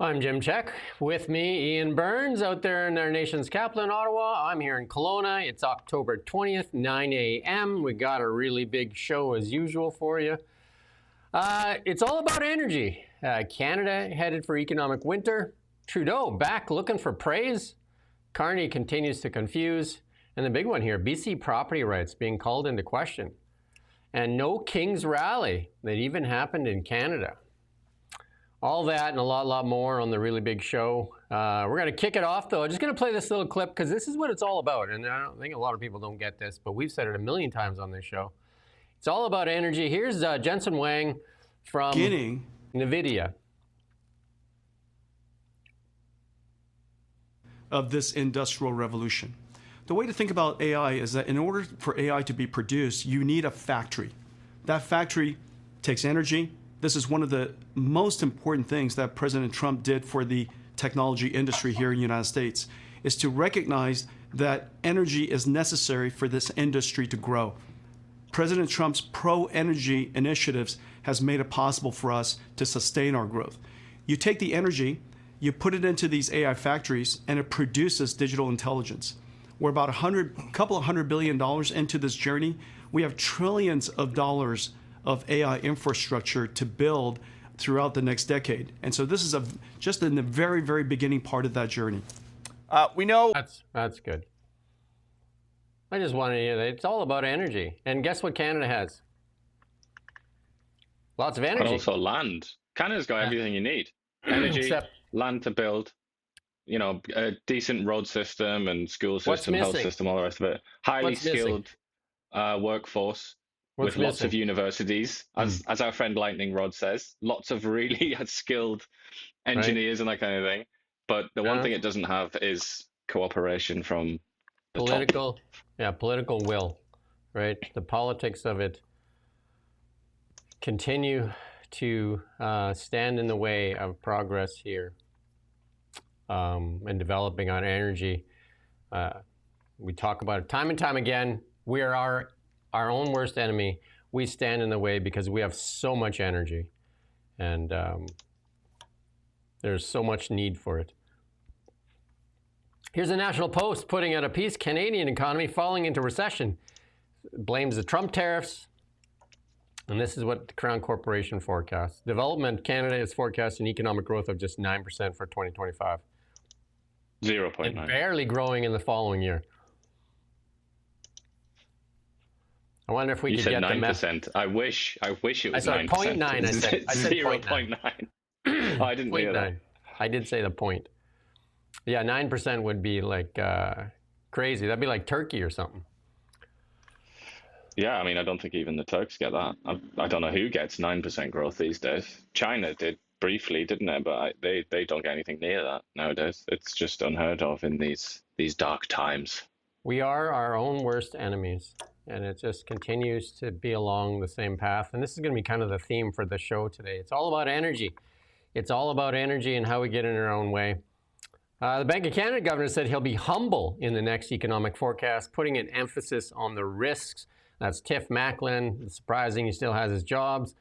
I'm Jim Check. With me, Ian Burns, out there in our nation's capital in Ottawa. I'm here in Kelowna. It's October 20th, 9 a.m. We got a really big show as usual for you. It's all about energy. Canada headed for economic winter. Trudeau back looking for praise. Carney continues to confuse. And the big one here, BC property rights being called into question. And no King's Rally that even happened in Canada. All that and a lot more on the really big show. We're going to kick it off, though. I'm just going to play this little clip because this is what it's all about. And I don't think a lot of people don't get this, but we've said it a million times on this show. It's all about energy. Here's Jensen Huang from NVIDIA. Of this industrial revolution. The way to think about AI is that in order for AI to be produced, you need a factory. That factory takes energy. This is one of the most important things that President Trump did for the technology industry here in the United States, is to recognize that energy is necessary for this industry to grow. President Trump's pro-energy initiatives has made it possible for us to sustain our growth. You take the energy, you put it into these AI factories, and it produces digital intelligence. We're about couple of $100 billion into this journey. We have trillions of dollars of AI infrastructure to build throughout the next decade. And so this is just in the very, very beginning part of that journey. We know that's good. I just wanted to, it's all about energy. And guess what Canada has? Lots of energy. But also land. Canada's got everything you need. Energy, land to build, you know, a decent road system and school system, health system, all the rest of it. Highly skilled workforce. With lots of universities, as our friend Lightning Rod says, lots of really skilled engineers and that kind of thing. But the one thing it doesn't have is cooperation from the political, top. Political will, right? The politics of it continue to stand in the way of progress here and developing on energy. We talk about it time and time again. We are our own worst enemy. We stand in the way because we have so much energy, and there's so much need for it. Here's the National Post putting out a piece: Canadian economy falling into recession, blames the Trump tariffs, and this is what the Crown Corporation forecasts. Development Canada is forecasting economic growth of just 9% for 2025. 0.9. And barely growing in the following year. I wonder if we could get 9%. I wish it was 9%. I said 0.9. I said 0.9. Oh, I didn't hear that. I did say the point. Yeah, 9% would be like crazy. That'd be like Turkey or something. Yeah, I mean, I don't think even the Turks get that. I don't know who gets 9% growth these days. China did briefly, didn't it? But they don't get anything near that nowadays. It's just unheard of in these dark times. We are our own worst enemies. And it just continues to be along the same path. And this is going to be kind of the theme for the show today. It's all about energy. It's all about energy and how we get in our own way. The Bank of Canada governor said he'll be humble in the next economic forecast, putting an emphasis on the risks. That's Tiff Macklin. It's surprising he still has his jobs.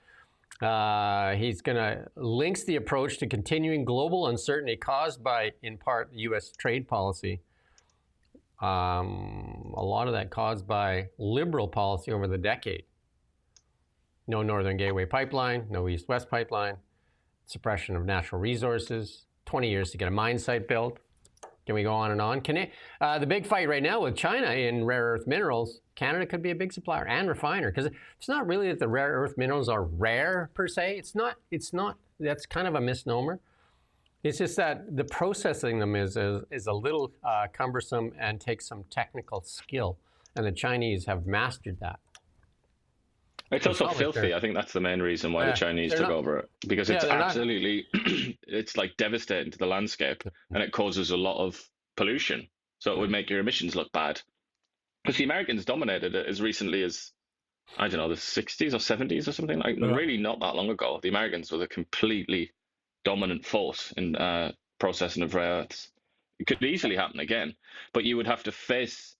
He's going to links the approach to continuing global uncertainty caused by, in part, U.S. trade policy. A lot of that caused by liberal policy over the decade. No Northern Gateway pipeline, no East-West pipeline, suppression of natural resources, 20 years to get a mine site built. Can we go on and on? The big fight right now with China in rare earth minerals, Canada could be a big supplier and refiner, because it's not really that the rare earth minerals are rare per se. It's not, that's kind of a misnomer. It's just that the processing them is a little cumbersome and takes some technical skill, and the Chinese have mastered that. It's also filthy. I think that's the main reason why the Chinese took over it, because it's absolutely, it's like devastating to the landscape, and it causes a lot of pollution. So it would make your emissions look bad. Because the Americans dominated it as recently as, I don't know, the 60s or 70s or something, like really not that long ago. The Americans were the completely dominant force in processing of rare earths. It could easily happen again, but you would have to face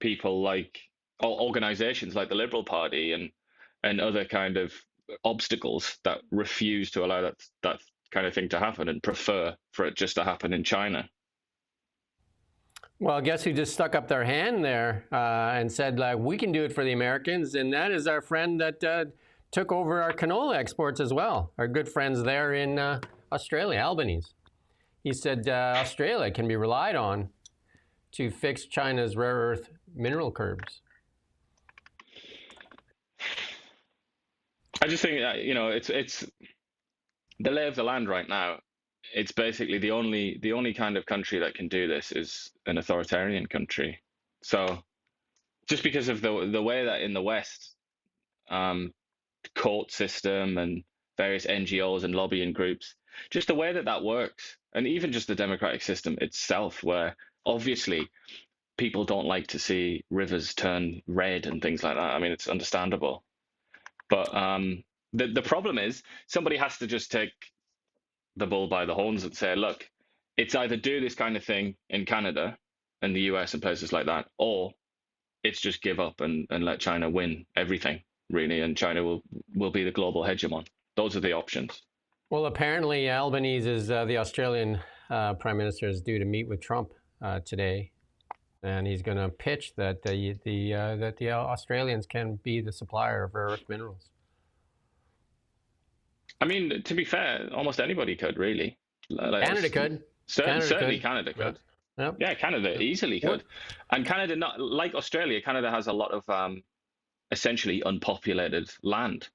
people like, or organizations like the Liberal Party and other kind of obstacles that refuse to allow that kind of thing to happen and prefer for it just to happen in China. Well, guess who just stuck up their hand there and said, like, we can do it for the Americans, and that is our friend that took over our canola exports as well. Our good friends there in Australia, Albanese. He said Australia can be relied on to fix China's rare earth mineral curbs. I just think it's the lay of the land right now. It's basically the only kind of country that can do this is an authoritarian country. So just because of the way that in the West, court system and various NGOs and lobbying groups, just the way that works, and even just the democratic system itself, where obviously people don't like to see rivers turn red and things like that. I mean, it's understandable. But the problem is somebody has to just take the bull by the horns and say, look, it's either do this kind of thing in Canada and the US and places like that, or it's just give up and let China win everything, really, and China will be the global hegemon. Those are the options. Well, apparently Albanese is the Australian Prime Minister is due to meet with Trump today, and he's going to pitch that the Australians can be the supplier of rare earth minerals. I mean, to be fair, almost anybody could, really. Canada could. Certainly Canada could. Yep. Yeah, Canada easily could. And Canada, not like Australia, Canada has a lot of essentially unpopulated land.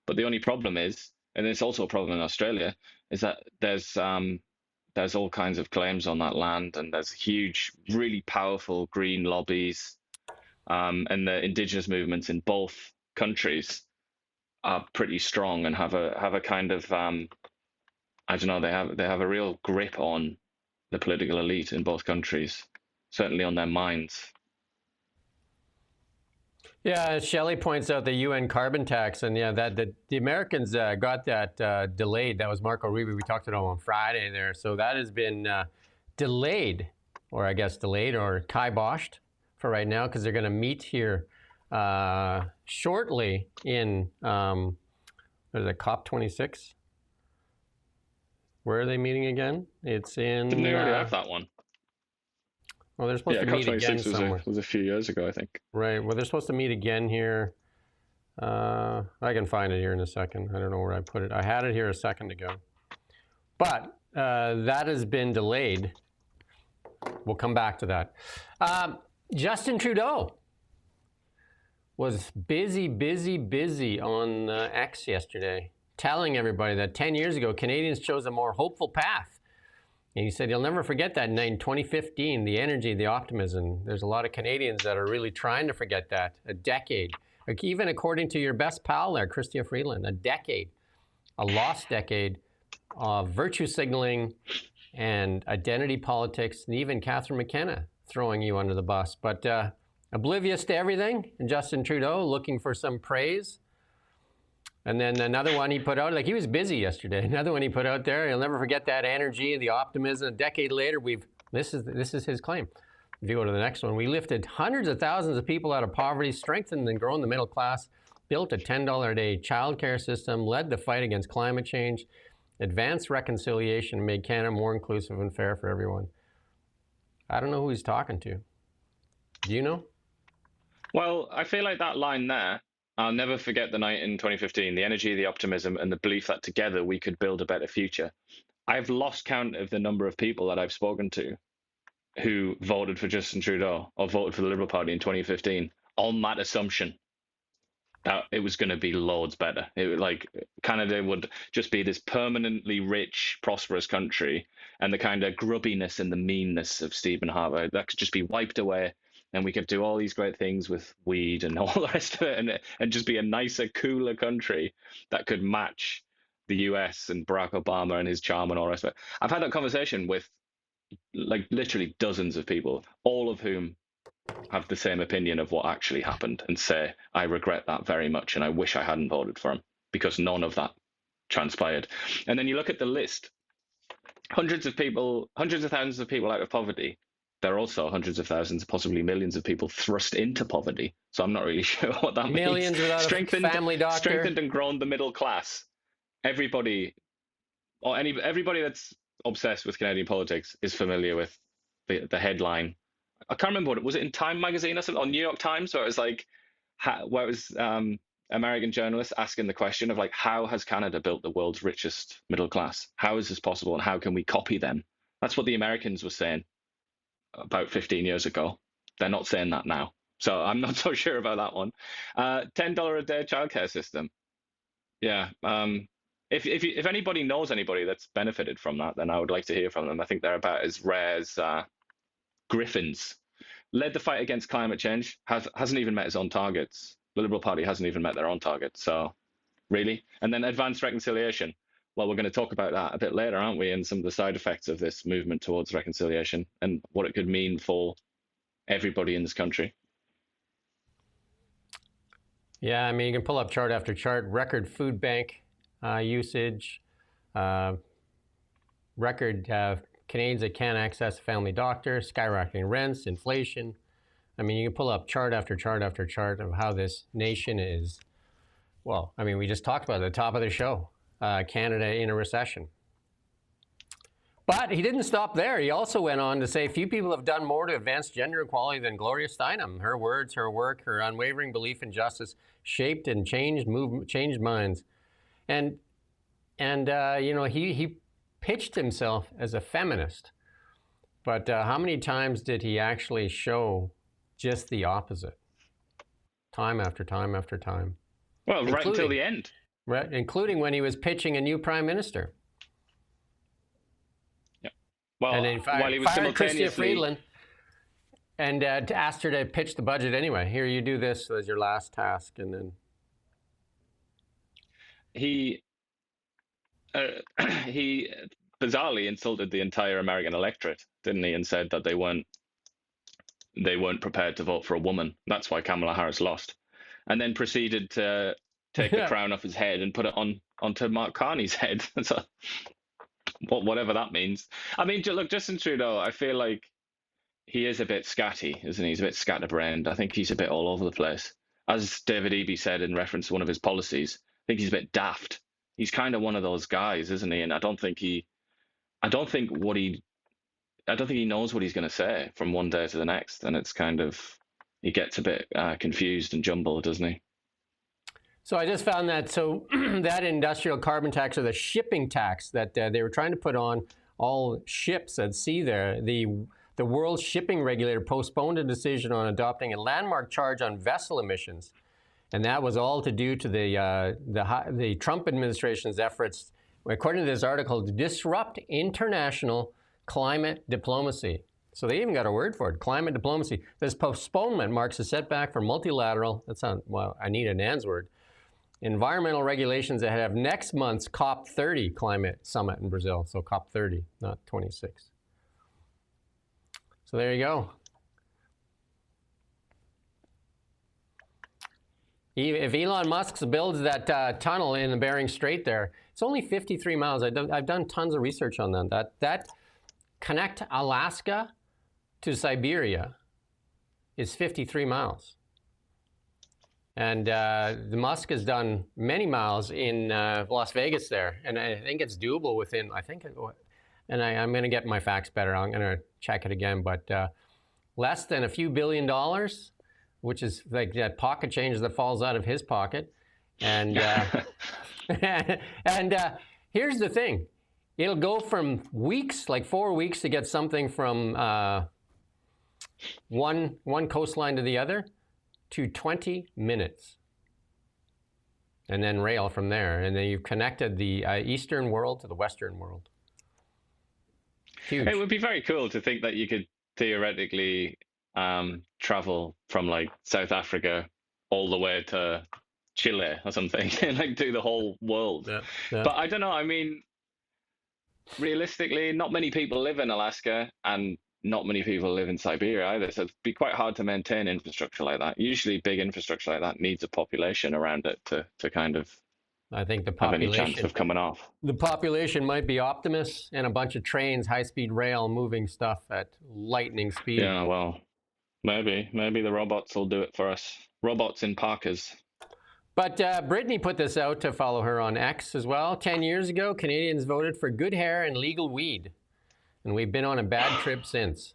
But the only problem is, and it's also a problem in Australia, is that there's all kinds of claims on that land, and there's huge, really powerful green lobbies, and the indigenous movements in both countries are pretty strong and have a kind of I don't know, they have a real grip on the political elite in both countries, certainly on their minds. Yeah, Shelley points out the UN carbon tax, and that the Americans got that delayed. That was Marco Rubio. We talked about on Friday there. So that has been delayed, or I guess delayed or kiboshed for right now, because they're going to meet here shortly in what is it, COP26? Where are they meeting again? It's in. Didn't they already have that one? Well, they're supposed to meet again somewhere. Was a few years ago, I think. Right. Well, they're supposed to meet again here. I can find it here in a second. I don't know where I put it. I had it here a second ago. But that has been delayed. We'll come back to that. Justin Trudeau was busy on X yesterday, telling everybody that 10 years ago, Canadians chose a more hopeful path. And he said, you'll never forget that night in 2015, the energy, the optimism. There's a lot of Canadians that are really trying to forget that. A decade. Like even according to your best pal there, Chrystia Freeland, a decade. A lost decade of virtue signaling and identity politics, and even Catherine McKenna throwing you under the bus. But oblivious to everything, and Justin Trudeau looking for some praise. And then another one he put out, like he was busy yesterday. Another one he put out there, he'll never forget that energy, the optimism. A decade later, this is his claim. If you go to the next one, we lifted hundreds of thousands of people out of poverty, strengthened and grown the middle class, built a $10 a day childcare system, led the fight against climate change, advanced reconciliation, and made Canada more inclusive and fair for everyone. I don't know who he's talking to. Do you know? Well, I feel like that line there, I'll never forget the night in 2015, the energy, the optimism, and the belief that together we could build a better future. I've lost count of the number of people that I've spoken to who voted for Justin Trudeau or voted for the Liberal Party in 2015 on that assumption that it was going to be loads better. Like Canada would just be this permanently rich, prosperous country, and the kind of grubbiness and the meanness of Stephen Harper, that could just be wiped away. And we could do all these great things with weed and all the rest of it, and just be a nicer, cooler country that could match the US and Barack Obama and his charm and all the rest of it. I've had that conversation with like literally dozens of people, all of whom have the same opinion of what actually happened and say, I regret that very much and I wish I hadn't voted for him, because none of that transpired. And then you look at the list, hundreds of thousands of people out of poverty. There are also hundreds of thousands, possibly millions of people thrust into poverty. So I'm not really sure what that millions means. Without a family doctor. Strengthened and grown the middle class. Everybody or everybody that's obsessed with Canadian politics is familiar with the headline. I can't remember what it was. It in Time magazine or something, or New York Times, where it was like, where it was American journalists asking the question of like, how has Canada built the world's richest middle class? How is this possible, and how can we copy them? That's what the Americans were saying about 15 years ago. They're not saying that now, so I'm not so sure about that one. $10 a day childcare system. Yeah. If anybody knows anybody that's benefited from that, then I would like to hear from them. I think they're about as rare as griffins. Led the fight against climate change, hasn't even met his own targets. The Liberal Party hasn't even met their own targets. So, really? And then advanced reconciliation. Well, we're going to talk about that a bit later, aren't we? And some of the side effects of this movement towards reconciliation and what it could mean for everybody in this country. Yeah, I mean, you can pull up chart after chart. Record food bank usage, record Canadians that can't access a family doctor, skyrocketing rents, inflation. I mean, you can pull up chart after chart after chart of how this nation is. Well, I mean, we just talked about it at the top of the show, Canada in a recession. But he didn't stop there. He also went on to say, few people have done more to advance gender equality than Gloria Steinem. Her words, her work, her unwavering belief in justice shaped and changed minds. And you know, he pitched himself as a feminist. But how many times did he actually show just the opposite? Time after time after time. Well, right until the end. Right, including when he was pitching a new prime minister. Yeah. Well, and then while he was fired Chrystia simultaneously Freeland and asked her to pitch the budget anyway. Here, you do this as your last task, and then he bizarrely insulted the entire American electorate, didn't he? And said that they weren't prepared to vote for a woman. That's why Kamala Harris lost. And then proceeded to take the crown off his head and put it onto Mark Carney's head. So, whatever that means. I mean, look, Justin Trudeau, I feel like he is a bit scatty, isn't he? He's a bit scatterbrained. I think he's a bit all over the place. As David Eby said in reference to one of his policies, I think he's a bit daft. He's kind of one of those guys, isn't he? And I don't think he knows what he's going to say from one day to the next. And it's kind of, he gets a bit confused and jumbled, doesn't he? So I just found that, that industrial carbon tax, or the shipping tax that they were trying to put on all ships at sea there, the World Shipping Regulator postponed a decision on adopting a landmark charge on vessel emissions. And that was all to do to the Trump administration's efforts, according to this article, to disrupt international climate diplomacy. So they even got a word for it, climate diplomacy. This postponement marks a setback for multilateral, well, I need an ANS word, environmental regulations that have next month's COP30 climate summit in Brazil. So COP30, not 26. So there you go. If Elon Musk builds that tunnel in the Bering Strait there, it's only 53 miles. I've done tons of research on that. That connect Alaska to Siberia is 53 miles. And the Musk has done many miles in Las Vegas there. And I think it's doable within, I'm going to get my facts better. I'm going to check it again. But less than a few $1 billion, which is like that pocket change that falls out of his pocket. And here's the thing. It'll go from weeks, like 4 weeks, to get something from one coastline to the other, to 20 minutes. And then rail from there. And then you've connected the eastern world to the western world. Huge. It would be very cool to think that you could theoretically travel from like South Africa all the way to Chile or something and like do the whole world. Yeah. But I don't know. I mean, realistically, not many people live in Alaska, and not many people live in Siberia either. So it'd be quite hard to maintain infrastructure like that. Usually big infrastructure like that needs a population around it to kind of, I think the have any population chance of coming off. The population might be optimists and a bunch of trains, high-speed rail, moving stuff at lightning speed. Yeah, well, maybe the robots will do it for us. Robots in parkas. But Brittany put this out to follow her on X as well. 10 years ago, Canadians voted for good hair and legal weed. And we've been on a bad trip since.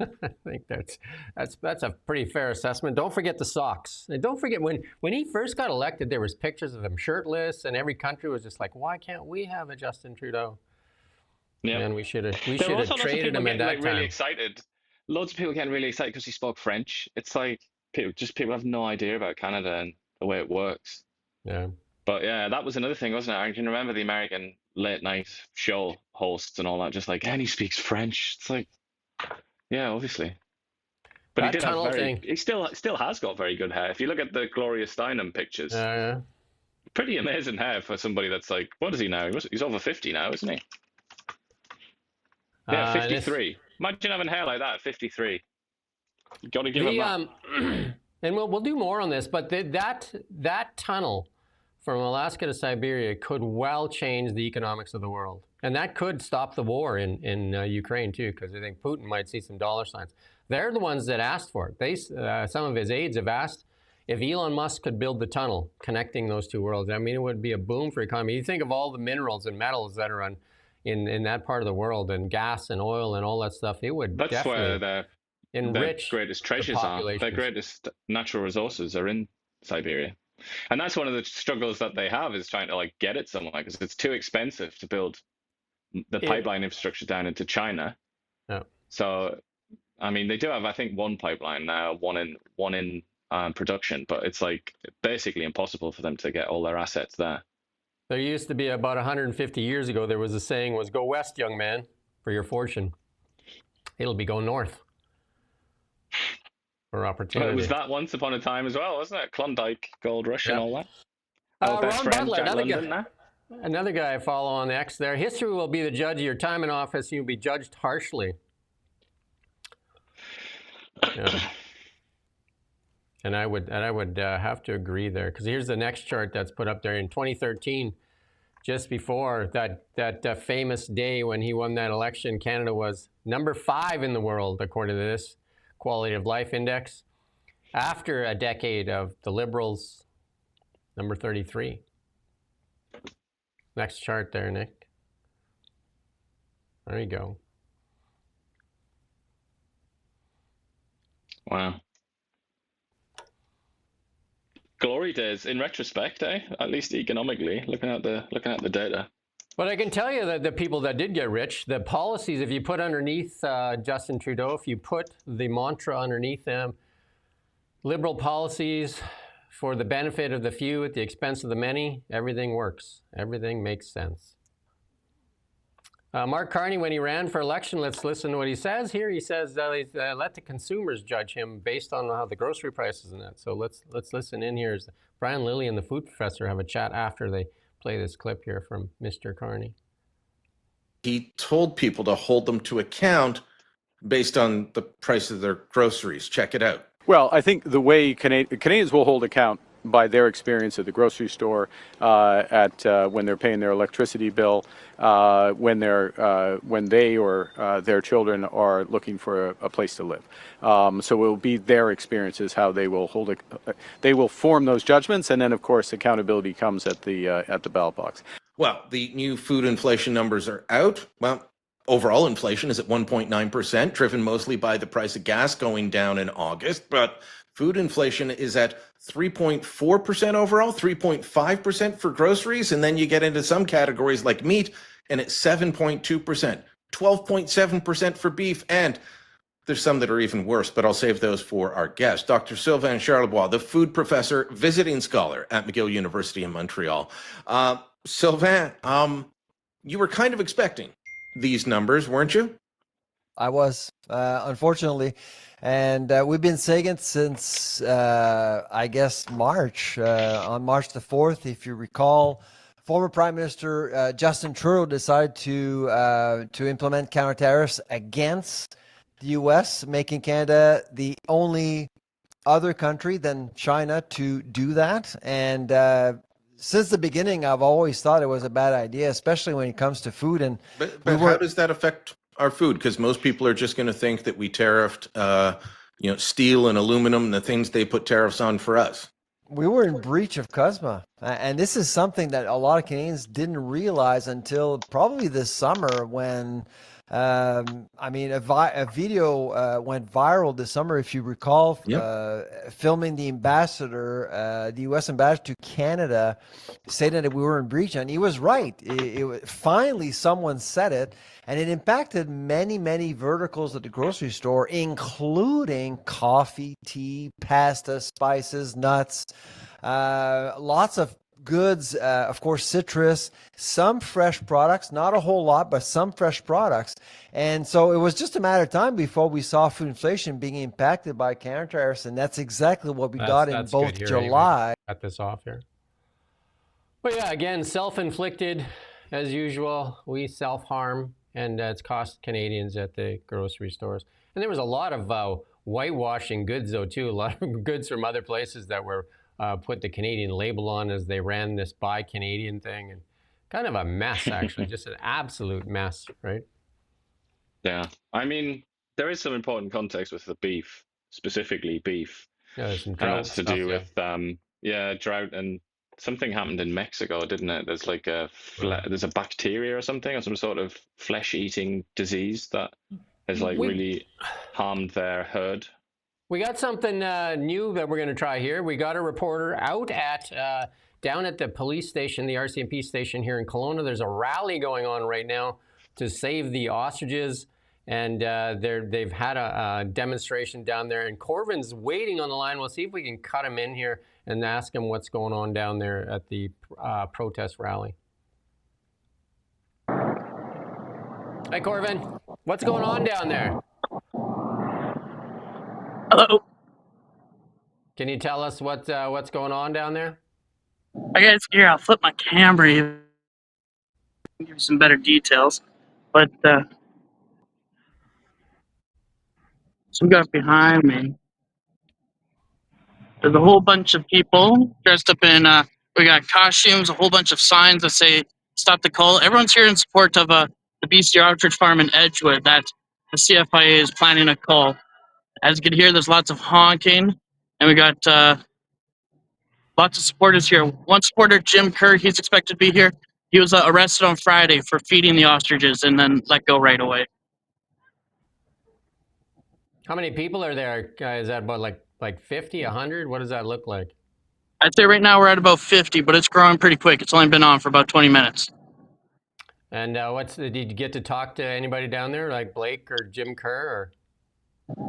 I think that's a pretty fair assessment. Don't forget the socks. And don't forget when he first got elected, there was pictures of him shirtless, and every country was just like, why can't we have a Justin Trudeau? Yeah. And we should have traded him at that time. Really excited. Loads of people getting really excited because he spoke French. It's like people have no idea about Canada and the way it works. Yeah. But yeah, that was another thing, wasn't it? I can remember the American late night show hosts and all that, just like, and he speaks French. It's like, yeah, obviously. But that he still has got very good hair. If you look at the Gloria Steinem pictures, pretty amazing hair for somebody that's like, what is he now? He's over 50 now, isn't he? Yeah, 53. Imagine having hair like that at 53. You got to give him that. And we'll do more on this, but that tunnel from Alaska to Siberia could well change the economics of the world. And that could stop the war in Ukraine too, because I think Putin might see some dollar signs. They're the ones that asked for it. Some of his aides have asked if Elon Musk could build the tunnel connecting those two worlds. I mean, it would be a boom for economy. You think of all the minerals and metals that are in that part of the world, and gas and oil and all that stuff. It would definitely enrich their greatest treasures are. Their greatest natural resources are in Siberia. And that's one of the struggles that they have, is trying to like get it somewhere, because it's too expensive to build the pipeline infrastructure down into China. Yeah. So, I mean, they do have, I think, one pipeline now, one in production, but it's like basically impossible for them to get all their assets there. There used to be, about 150 years ago, there was a saying was, go west, young man, for your fortune. It'll be going north for opportunity. But it was that once upon a time as well, wasn't it? Klondike, Gold Rush, and all that. Ron Butler, another guy I follow on X there. History will be the judge of your time in office. You'll be judged harshly. Yeah. And I would have to agree there, because here's the next chart that's put up there. In 2013, just before that famous day when he won that election, Canada was number 5 in the world according to this Quality of Life Index. After a decade of the Liberals, number 33. Next chart there, Nick. There you go. Wow. Glory days in retrospect, at least economically, looking at the data. But I can tell you that the people that did get rich, the policies, if you put underneath Justin Trudeau, if you put the mantra underneath them, liberal policies for the benefit of the few at the expense of the many, everything works. Everything makes sense. Mark Carney, when he ran for election, let's listen to what he says here. He says let the consumers judge him based on how the grocery prices and that. So let's listen in here as Brian Lilly and the food professor have a chat after they play this clip here from Mr. Carney. He told people to hold them to account based on the price of their groceries. Check it out. Well, I think the way Canadians will hold account by their experience at the grocery store, when they're paying their electricity bill, when they or their children are looking for a place to live. So it will be their experiences how they will they will form those judgments, and then of course accountability comes at the ballot box. Well, the new food inflation numbers are out. Well, overall inflation is at 1.9%, driven mostly by the price of gas going down in August, but food inflation is at 3.4% overall, 3.5% for groceries, and then you get into some categories like meat, and it's 7.2%, 12.7% for beef, and there's some that are even worse, but I'll save those for our guest, Dr. Sylvain Charlebois, the food professor, visiting scholar at McGill University in Montreal. Sylvain, you were kind of expecting these numbers, weren't you? I was, unfortunately. And we've been saying it since, I guess, March. On March the 4th, if you recall, former Prime Minister Justin Trudeau decided to implement counter tariffs against the U.S., making Canada the only other country than China to do that. And since the beginning, I've always thought it was a bad idea, especially when it comes to food. And but how does that affect our food? Because most people are just going to think that we tariffed, steel and aluminum, the things they put tariffs on for us. we were in breach of CUSMA. And this is something that a lot of Canadians didn't realize until probably this summer when, I mean, a video went viral this summer, if you recall, filming the ambassador, the U.S. ambassador to Canada, stating that we were in breach. And he was right. Finally, someone said it. And it impacted many, many verticals at the grocery store, including coffee, tea, pasta, spices, nuts, lots of goods, of course, citrus, some fresh products, not a whole lot, but some fresh products. And so it was just a matter of time before we saw food inflation being impacted by counter-tariffs, and that's exactly what we got in both July. Cut this off here. But yeah, again, self-inflicted as usual. We self-harm. And it's cost Canadians at the grocery stores. And there was a lot of whitewashing goods, though, too. A lot of goods from other places that were put the Canadian label on as they ran this Buy Canadian thing. And kind of a mess, actually. Just an absolute mess, right? Yeah. I mean, there is some important context with the beef, specifically beef. Yeah, there's some drought. And that's to do with, drought and... Something happened in Mexico, didn't it? There's like there's a bacteria or something, or some sort of flesh-eating disease that has really harmed their herd. We got something new that we're going to try here. We got a reporter out at down at the police station, the RCMP station here in Kelowna. There's a rally going on right now to save the ostriches, and they've had a demonstration down there. And Corvin's waiting on the line. We'll see if we can cut him in here and ask him what's going on down there at the protest rally. Hi, Corvin. What's going on down there? Hello. Can you tell us what's going on down there? I guess here I'll flip my camera. Give you some better details, but some guys behind me. There's a whole bunch of people dressed up in, we got costumes, a whole bunch of signs that say, stop the cull. Everyone's here in support of the BC Orchard Farm in Edgewood that the CFIA is planning a cull. As you can hear, there's lots of honking, and we got lots of supporters here. One supporter, Jim Kerr, he's expected to be here. He was arrested on Friday for feeding the ostriches and then let go right away. How many people are there? Is that about like 50, 100? What does that look like? I'd say right now we're at about 50, but it's growing pretty quick. It's only been on for about 20 minutes. And did you get to talk to anybody down there, like Blake or Jim Kerr? Or?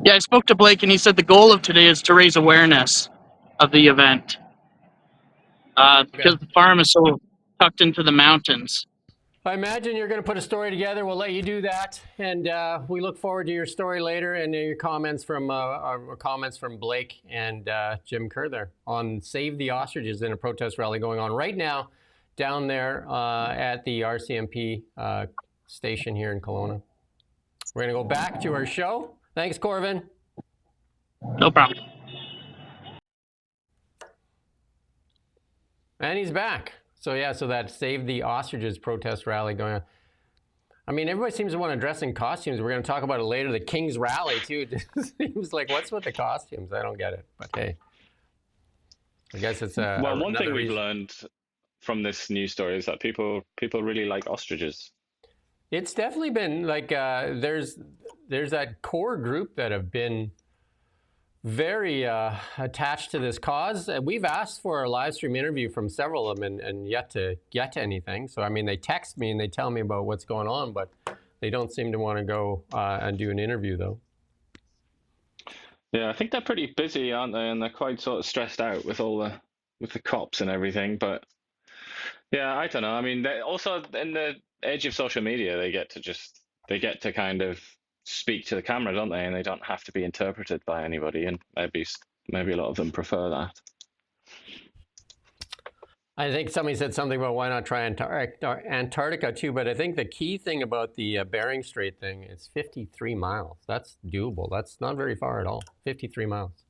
Yeah, I spoke to Blake, and he said the goal of today is to raise awareness of the event because the farm is so tucked into the mountains. I imagine you're going to put a story together. We'll let you do that, and we look forward to your story later and your comments from Blake and Jim Kerr there on Save the Ostriches in a protest rally going on right now down there at the RCMP station here in Kelowna. We're going to go back to our show. Thanks, Corvin. No problem. And he's back. So yeah, so that Save the Ostriches protest rally going on. I mean, everybody seems to want to dress in costumes. We're going to talk about it later. The King's Rally, too. It seems like, what's with the costumes? I don't get it. But hey, I guess it's a... Well, one thing we've learned from this news story is that people really like ostriches. It's definitely been like, there's that core group that have been very attached to this cause. We've asked for a live stream interview from several of them and yet to get to anything. So, I mean, they text me and they tell me about what's going on, but they don't seem to want to go and do an interview, though. Yeah, I think they're pretty busy, aren't they? And they're quite sort of stressed out with the cops and everything. But yeah, I don't know. I mean, they also in the age of social media, they get to kind of speak to the camera, don't they? And they don't have to be interpreted by anybody. And maybe a lot of them prefer that. I think somebody said something about why not try Antarctica too, but I think the key thing about the Bering Strait thing is 53 miles. That's doable. That's not very far at all. 53 miles.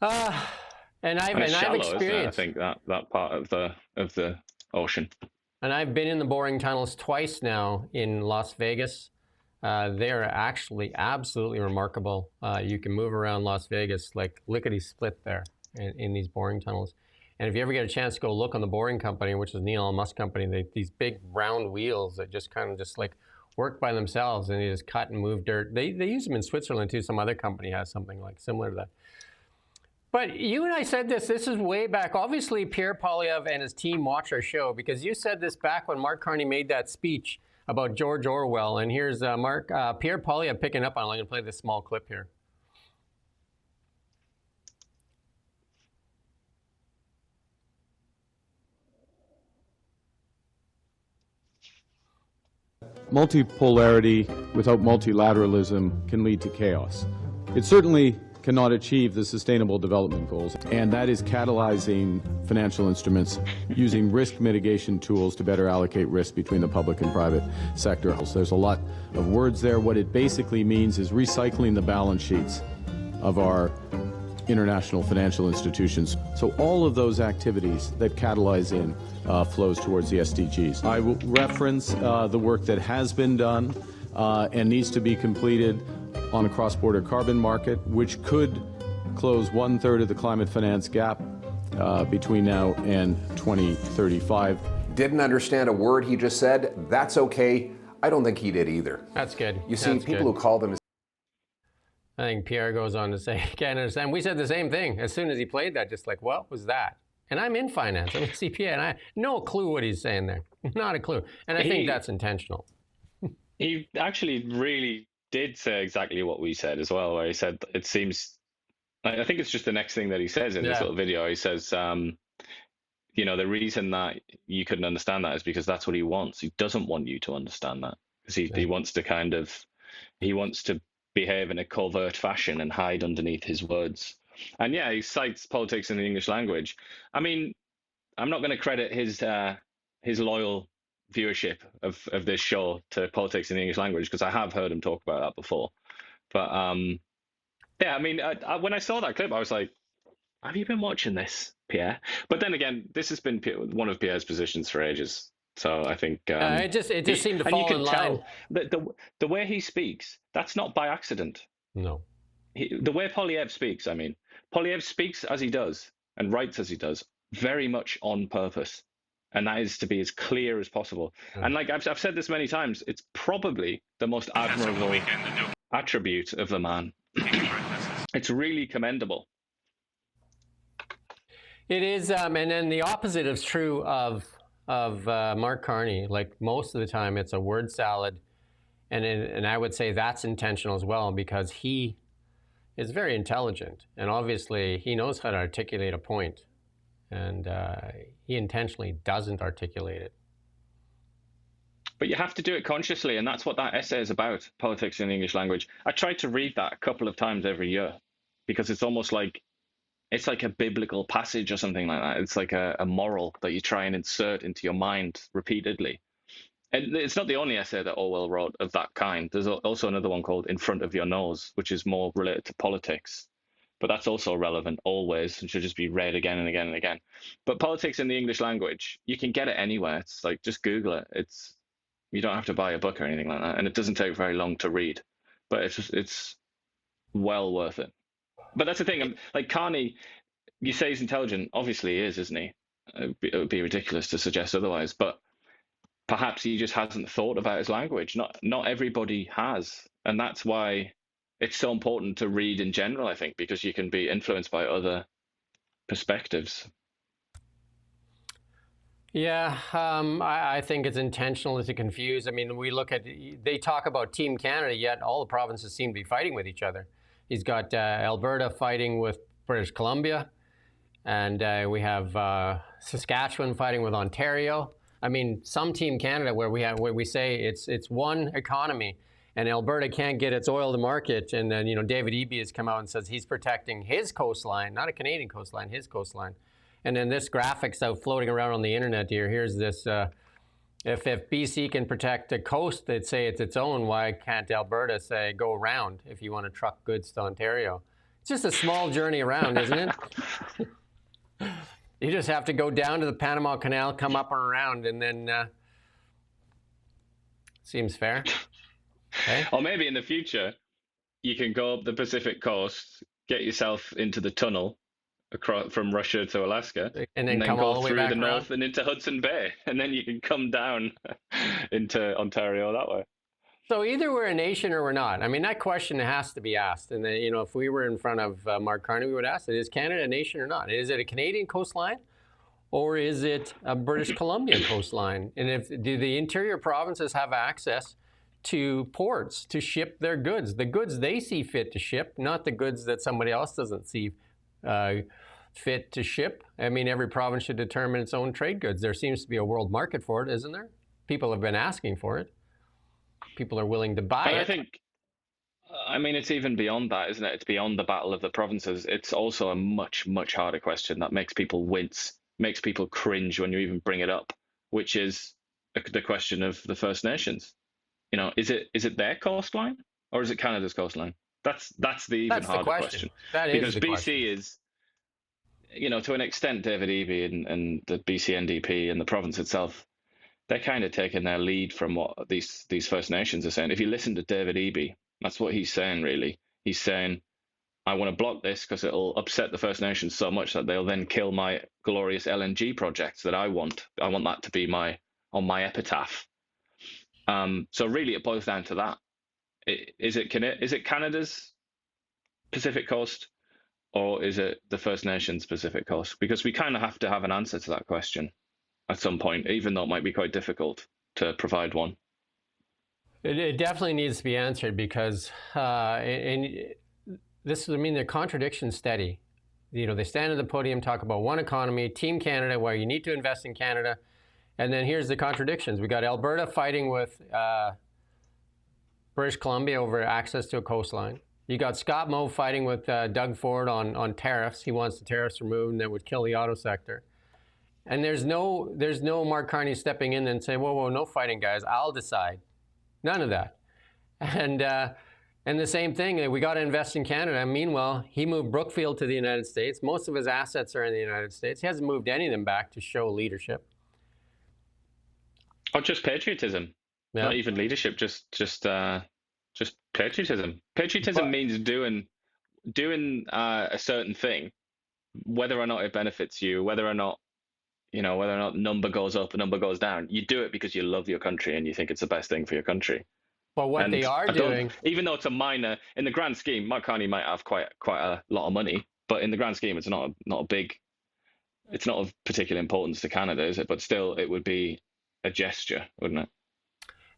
And I've experienced. I think that part of the ocean. And I've been in the boring tunnels twice now in Las Vegas. They are actually absolutely remarkable. You can move around Las Vegas like lickety-split there in these boring tunnels. And if you ever get a chance to go look on the Boring Company, which is Neil Musk company, these big round wheels that just kind of just like work by themselves, and they just cut and move dirt. They use them in Switzerland too. Some other company has something like similar to that. But you and I said this is way back. Obviously, Pierre Poilievre and his team watch our show, because you said this back when Mark Carney made that speech about George Orwell. And here's Pierre Poilievre picking up on it. I'm going to play this small clip here. Multipolarity without multilateralism can lead to chaos. It certainly cannot achieve the Sustainable Development Goals, and that is catalyzing financial instruments using risk mitigation tools to better allocate risk between the public and private sector. There's a lot of words there. What it basically means is recycling the balance sheets of our international financial institutions. So all of those activities that catalyze in flows towards the SDGs. I will reference the work that has been done and needs to be completed on a cross-border carbon market, which could close 1/3 of the climate finance gap between now and 2035. Didn't understand a word he just said. That's okay. I don't think he did either. That's good. You see, people who call them... I think Pierre goes on to say, can't understand. We said the same thing. As soon as he played that, just like, what was that? And I'm in finance. I'm a CPA, and I no clue what he's saying there. Not a clue. And I think that's intentional. He actually really did say exactly what we said as well, where he said, it seems, I think it's just the next thing that he says in this little video. He says, you know, the reason that you couldn't understand that is because that's what he wants. He doesn't want you to understand that, because he wants to he wants to behave in a covert fashion and hide underneath his words. And yeah, he cites politics in the English language. I mean, I'm not going to credit his loyal viewership of this show to politics in the English language, because I have heard him talk about that before. But yeah, I mean, when I saw that clip, I was like, have you been watching this, Pierre? But then again, this has been one of Pierre's positions for ages. So I think it just seemed to fall in line. Tell that the way he speaks, that's not by accident. No. The way Poilievre speaks, I mean, Poilievre speaks as he does and writes as he does, very much on purpose. And that is to be as clear as possible. And like I've said this many times, it's probably the most admirable attribute of the man. It's really commendable. It is, and then the opposite is true of Mark Carney. Like most of the time, it's a word salad, and I would say that's intentional as well, because he is very intelligent, and obviously he knows how to articulate a point, and he intentionally doesn't articulate it. But you have to do it consciously, and that's what that essay is about, politics in the English language. I try to read that a couple of times every year, because it's almost like it's like a biblical passage or something like that. It's like a moral that you try and insert into your mind repeatedly. And it's not the only essay that Orwell wrote of that kind. There's also another one called In Front of Your Nose, which is more related to politics. But that's also relevant always and should just be read again and again and again. But politics in the English language, you can get it anywhere. It's like, just Google it. You don't have to buy a book or anything like that. And it doesn't take very long to read. But it's well worth it. But that's the thing. Like Carney, you say he's intelligent. Obviously he is, isn't he? It would be ridiculous to suggest otherwise. But perhaps he just hasn't thought about his language. Not everybody has. And that's why it's so important to read in general, I think, because you can be influenced by other perspectives. Yeah, I think it's intentional to confuse. I mean, they talk about Team Canada, yet all the provinces seem to be fighting with each other. He's got Alberta fighting with British Columbia, and we have Saskatchewan fighting with Ontario. I mean, some Team Canada where we say it's one economy, and Alberta can't get its oil to market, and then David Eby has come out and says he's protecting his coastline, not a Canadian coastline, his coastline. And then this graphic's out floating around on the internet here. Here's this. If BC can protect the coast, they'd say it's its own. Why can't Alberta say go around if you want to truck goods to Ontario? It's just a small journey around, isn't it? You just have to go down to the Panama Canal, come up and around, and then seems fair. Okay? Or maybe in the future, you can go up the Pacific coast, get yourself into the tunnel across from Russia to Alaska, And then come go all the way through back the around. north and into Hudson Bay, and then you can come down into Ontario that way. So either we're a nation or we're not. I mean, that question has to be asked. And then, if we were in front of Mark Carney, we would ask it: is Canada a nation or not? Is it a Canadian coastline, or is it a British Columbia coastline? And do the interior provinces have access to ports to ship their goods, the goods they see fit to ship, not the goods that somebody else doesn't see fit to ship? I mean, every province should determine its own trade goods. There seems to be a world market for it, isn't there? People have been asking for it. People are willing to buy it. I think, it's even beyond that, isn't it? It's beyond the battle of the provinces. It's also a much, much harder question that makes people wince, makes people cringe when you even bring it up, which is the question of the First Nations. Is it their coastline or is it Canada's coastline? That's the even harder question. Because BC is, to an extent, David Eby and the BC NDP and the province itself, they're kind of taking their lead from what these First Nations are saying. If you listen to David Eby, that's what he's saying, really. He's saying, I want to block this because it'll upset the First Nations so much that they'll then kill my glorious LNG projects that I want. I want that to be on my epitaph. So really, it boils down to that. Is it Canada's Pacific Coast, or is it the First Nations Pacific Coast? Because we kind of have to have an answer to that question at some point, even though it might be quite difficult to provide one. It definitely needs to be answered because, the contradiction's steady. They stand at the podium, talk about one economy, Team Canada, where you need to invest in Canada. And then here's the contradictions. We got Alberta fighting with British Columbia over access to a coastline. You got Scott Moe fighting with Doug Ford on tariffs. He wants the tariffs removed, and that would kill the auto sector. And there's no Mark Carney stepping in and saying, whoa, no fighting, guys. I'll decide. None of that. And the same thing, we got to invest in Canada. Meanwhile, he moved Brookfield to the United States. Most of his assets are in the United States. He hasn't moved any of them back to show leadership. Or just patriotism. Yeah. Not even leadership, just patriotism. Patriotism means doing a certain thing, whether or not it benefits you, whether or not number goes up and number goes down. You do it because you love your country and you think it's the best thing for your country. But what they are doing, even though it's a minor, in the grand scheme, Mark Carney might have quite a lot of money, but in the grand scheme, it's not of particular importance to Canada, is it? But still, it would be a gesture, wouldn't it?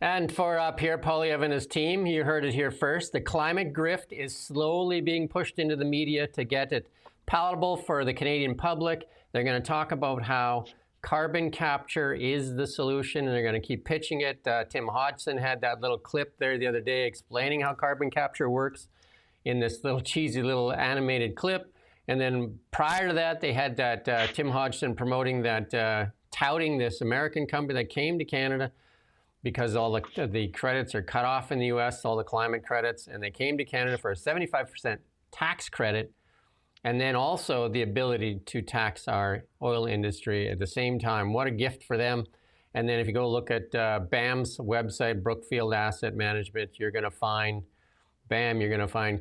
And for Pierre Poilievre and his team, you heard it here first. The climate grift is slowly being pushed into the media to get it palatable for the Canadian public. They're going to talk about how carbon capture is the solution, and they're going to keep pitching it. Tim Hodgson had that little clip there the other day explaining how carbon capture works in this little cheesy little animated clip. And then prior to that, they had that Tim Hodgson promoting that, touting this American company that came to Canada because all the credits are cut off in the US, all the climate credits, and they came to Canada for a 75% tax credit, and then also the ability to tax our oil industry at the same time. What a gift for them. And then if you go look at BAM's website, Brookfield Asset Management, you're going to find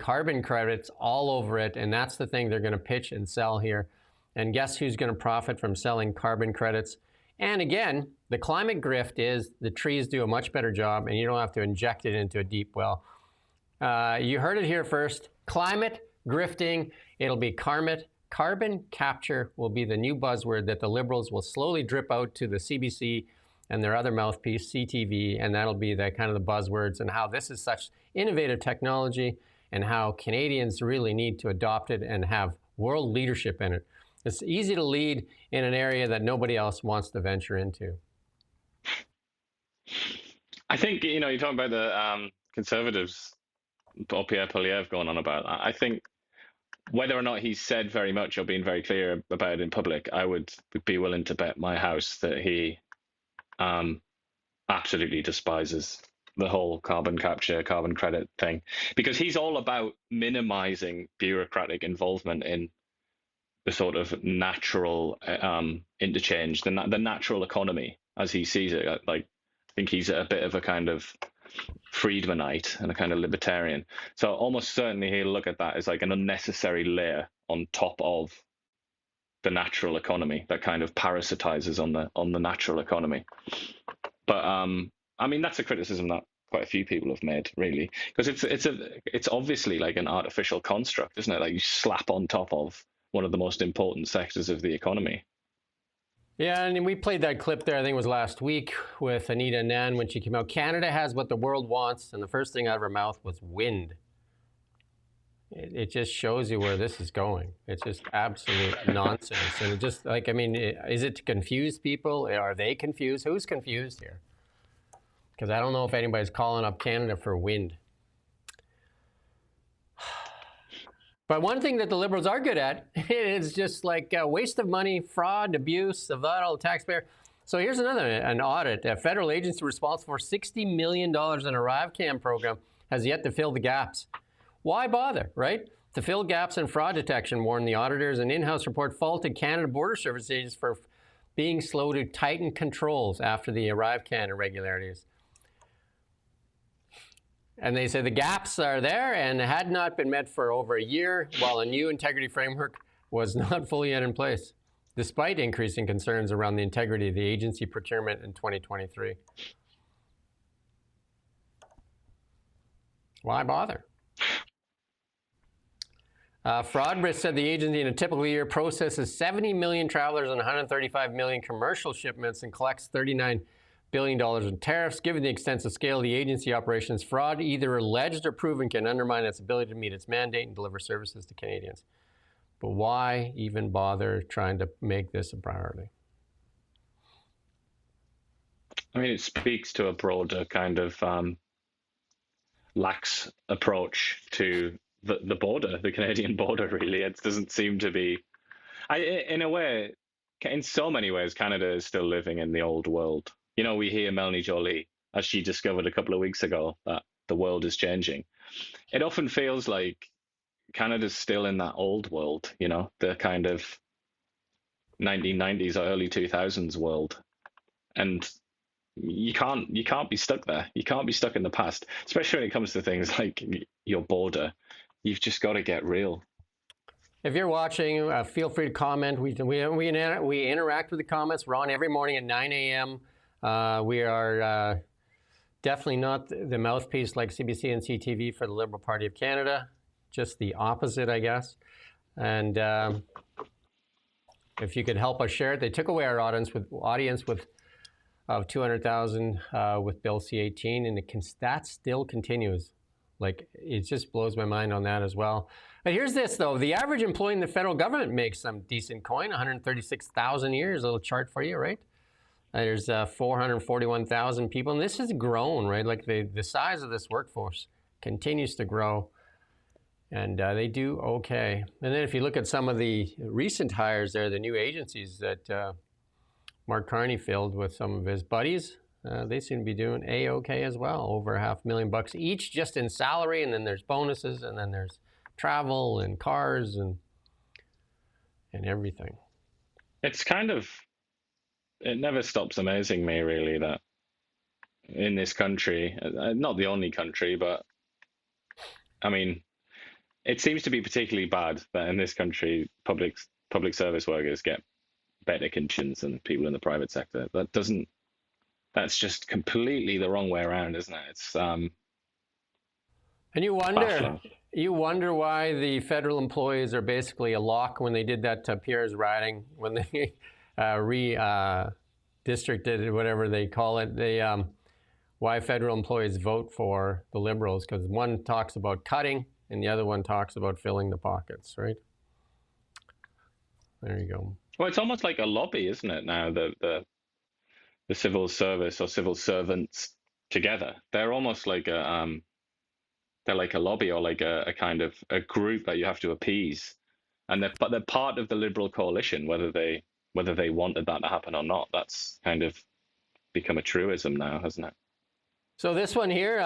carbon credits all over it, and that's the thing they're going to pitch and sell here. And guess who's going to profit from selling carbon credits? And again, the climate grift is the trees do a much better job, and you don't have to inject it into a deep well. You heard it here first. Climate grifting, it'll be carbon capture will be the new buzzword that the Liberals will slowly drip out to the CBC and their other mouthpiece, CTV, and that'll be the kind of the buzzwords and how this is such innovative technology and how Canadians really need to adopt it and have world leadership in it. It's easy to lead in an area that nobody else wants to venture into. I think, you're talking about the Conservatives, or Pierre Poilievre going on about that. I think whether or not he's said very much or been very clear about it in public, I would be willing to bet my house that he absolutely despises the whole carbon capture, carbon credit thing, because he's all about minimizing bureaucratic involvement in the sort of natural interchange, the natural economy as he sees it. Like, I think he's a bit of a kind of Friedmanite and a kind of libertarian. So almost certainly he'll look at that as like an unnecessary layer on top of the natural economy that kind of parasitizes on the natural economy. But I mean, that's a criticism that quite a few people have made, really, because it's obviously like an artificial construct, isn't it? Like you slap on top of one of the most important sectors of the economy. Yeah, and we played that clip there, I think it was last week, with Anita Anand when she came out. Canada has what the world wants, and the first thing out of her mouth was wind. It just shows you where this is going. It's just absolute nonsense. And it just, like, I mean, is it to confuse people? Are they confused? Who's confused here? Because I don't know if anybody's calling up Canada for wind. But one thing that the Liberals are good at is just like waste of money, fraud, abuse of that old taxpayer. So here's an audit. A federal agency responsible for $60 million in a ArriveCam program has yet to fill the gaps. Why bother, right? To fill gaps in fraud detection, warned the auditors. An in-house report faulted Canada Border Service agents for being slow to tighten controls after the ArriveCam irregularities. And they said the gaps are there and had not been met for over a year, while a new integrity framework was not fully yet in place, despite increasing concerns around the integrity of the agency procurement in 2023. Why bother? Fraud risk said the agency in a typical year processes 70 million travelers and 135 million commercial shipments and collects $39 billion in tariffs. Given the extensive scale of the agency operations, fraud, either alleged or proven, can undermine its ability to meet its mandate and deliver services to Canadians. But why even bother trying to make this a priority? I mean, it speaks to a broader kind of lax approach to the border, the Canadian border, really. It doesn't seem to be... in a way, in so many ways, Canada is still living in the old world. You know, we hear Melanie Joly, as she discovered a couple of weeks ago, that the world is changing. It often feels like Canada's still in that old world, you know, the kind of 1990s or early 2000s world. And you can't be stuck there. You can't be stuck in the past, especially when it comes to things like your border. You've just got to get real. If you're watching, feel free to comment. We interact with the comments. We're on every morning at 9 a.m. We are definitely not the mouthpiece like CBC and CTV for the Liberal Party of Canada. Just the opposite, I guess. And if you could help us share it. They took away our audience with 200,000 with Bill C-18, and that still continues. Like, it just blows my mind on that as well. But here's this, though. The average employee in the federal government makes some decent coin, 136,000 a year. Here's a little chart for you, right? There's 441,000 people, and this has grown, right? Like, the size of this workforce continues to grow, and they do okay. And then if you look at some of the recent hires there, the new agencies that Mark Carney filled with some of his buddies, they seem to be doing A-okay as well, over $500,000 each just in salary, and then there's bonuses, and then there's travel and cars and everything. It's kind of, it never stops amazing me, really, that in this country, not the only country, but I mean, it seems to be particularly bad that in this country, public service workers get better conditions than people in the private sector. That's just completely the wrong way around, isn't it? It's and you wonder why the federal employees are basically a lock when they did that Pierre's riding, when they redistricted, whatever they call it. They why federal employees vote for the Liberals, because one talks about cutting and the other one talks about filling the pockets, right? There you go. Well, it's almost like a lobby, isn't it, now, the civil service or civil servants together. They're almost like they're like a lobby, or like a kind of a group that you have to appease. But they're part of the Liberal coalition, whether they wanted that to happen or not. That's kind of become a truism now, hasn't it? So this one here,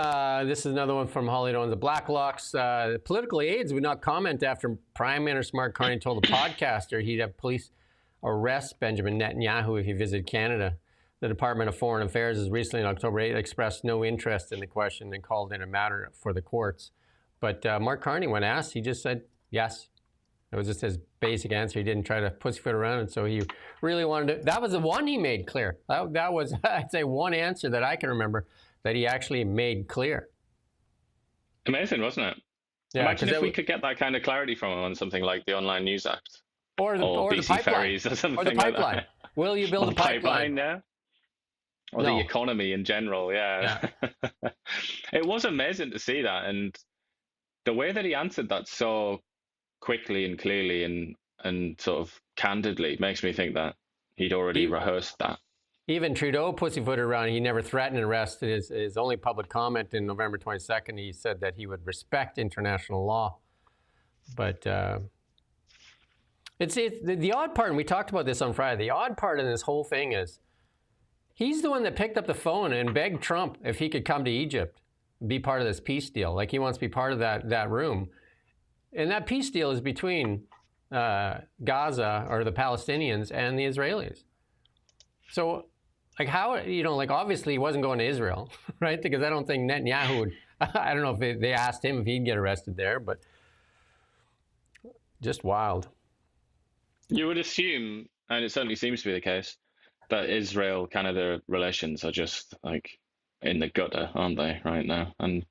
this is another one from Holly Owens. The Blacklocks, political aides would not comment after Prime Minister Mark Carney told a podcaster he'd have police arrest Benjamin Netanyahu if he visited Canada. the Department of Foreign Affairs has recently, on October 8th, expressed no interest in the question and called it a matter for the courts. But Mark Carney, when asked, he just said yes. It was just his basic answer. He didn't try to pussyfoot around, and so he really wanted to. That was the one he made clear. That was, I'd say, one answer that I can remember that he actually made clear. Amazing, wasn't it? Yeah, imagine if we could get that kind of clarity from him on something like the Online News Act, or BC the pipeline, ferries, or something or the pipeline. Like that. Will you build a pipeline? Yeah. Or the economy in general, yeah. It was amazing to see that, and the way that he answered that so quickly and clearly and sort of candidly makes me think that he'd already rehearsed that. Even Trudeau pussyfooted around. He never threatened arrest. His only public comment in November 22nd, he said that he would respect international law. But it's the odd part, and we talked about this on Friday, the odd part in this whole thing is he's the one that picked up the phone and begged Trump if he could come to Egypt, be part of this peace deal. Like, he wants to be part of that room. And that peace deal is between Gaza, or the Palestinians, and the Israelis. So, like, how, like, obviously he wasn't going to Israel, right? Because I don't think Netanyahu would, I don't know if they asked him if he'd get arrested there, but just wild. You would assume, and it certainly seems to be the case, that Israel-Canada relations are just, like, in the gutter, aren't they, right now? And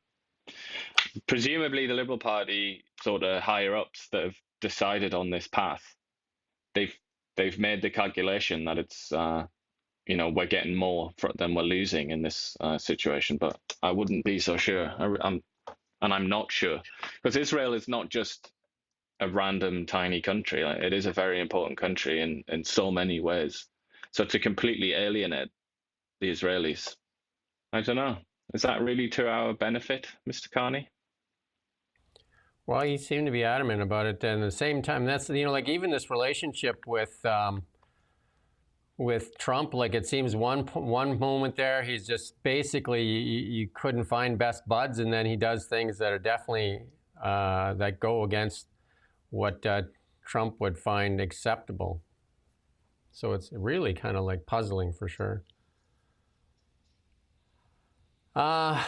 presumably the Liberal Party sort of higher-ups that have decided on this path, they've made the calculation that it's, we're getting more than we're losing in this situation. But I wouldn't be so sure. I'm not sure. Because Israel is not just a random tiny country. Like, it is a very important country in so many ways. So to completely alienate the Israelis, I don't know. Is that really to our benefit, Mr. Carney? Well, he seemed to be adamant about it. And at the same time, that's, like, even this relationship with Trump, like, it seems one moment there, he's just basically, you couldn't find best buds. And then he does things that are definitely, that go against what Trump would find acceptable. So it's really kind of like puzzling for sure. And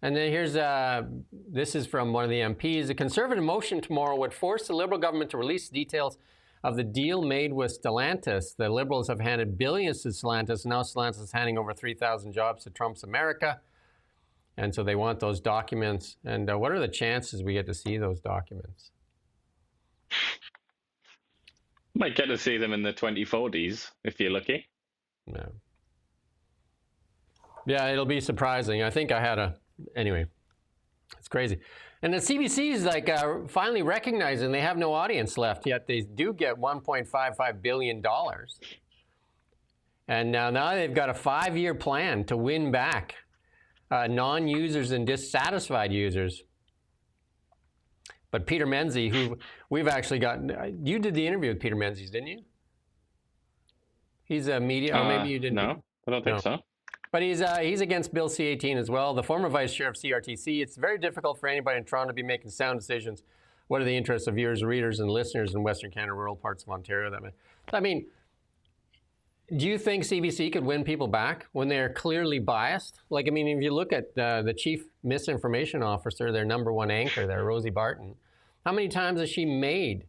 then here's, this is from one of the MPs. A Conservative motion tomorrow would force the Liberal government to release details of the deal made with Stellantis. The Liberals have handed billions to Stellantis. Now Stellantis is handing over 3,000 jobs to Trump's America. And so they want those documents. And what are the chances we get to see those documents? Might get to see them in the 2040s, if you're lucky. No. Yeah, it'll be surprising. I think I had anyway, it's crazy. And the CBC is like finally recognizing they have no audience left, yet they do get $1.55 billion. And now they've got a 5-year plan to win back non-users and dissatisfied users. But Peter Menzies, who we've actually gotten, you did the interview with Peter Menzies, didn't you? He's a media, or maybe you didn't. No, I don't think so. But he's against Bill C-18 as well, the former vice chair of CRTC. It's very difficult for anybody in Toronto to be making sound decisions. What are the interests of viewers, readers, and listeners in Western Canada, rural parts of Ontario? I mean, do you think CBC could win people back when they're clearly biased? Like, I mean, if you look at the chief misinformation officer, their number one anchor there, Rosie Barton, how many times has she made,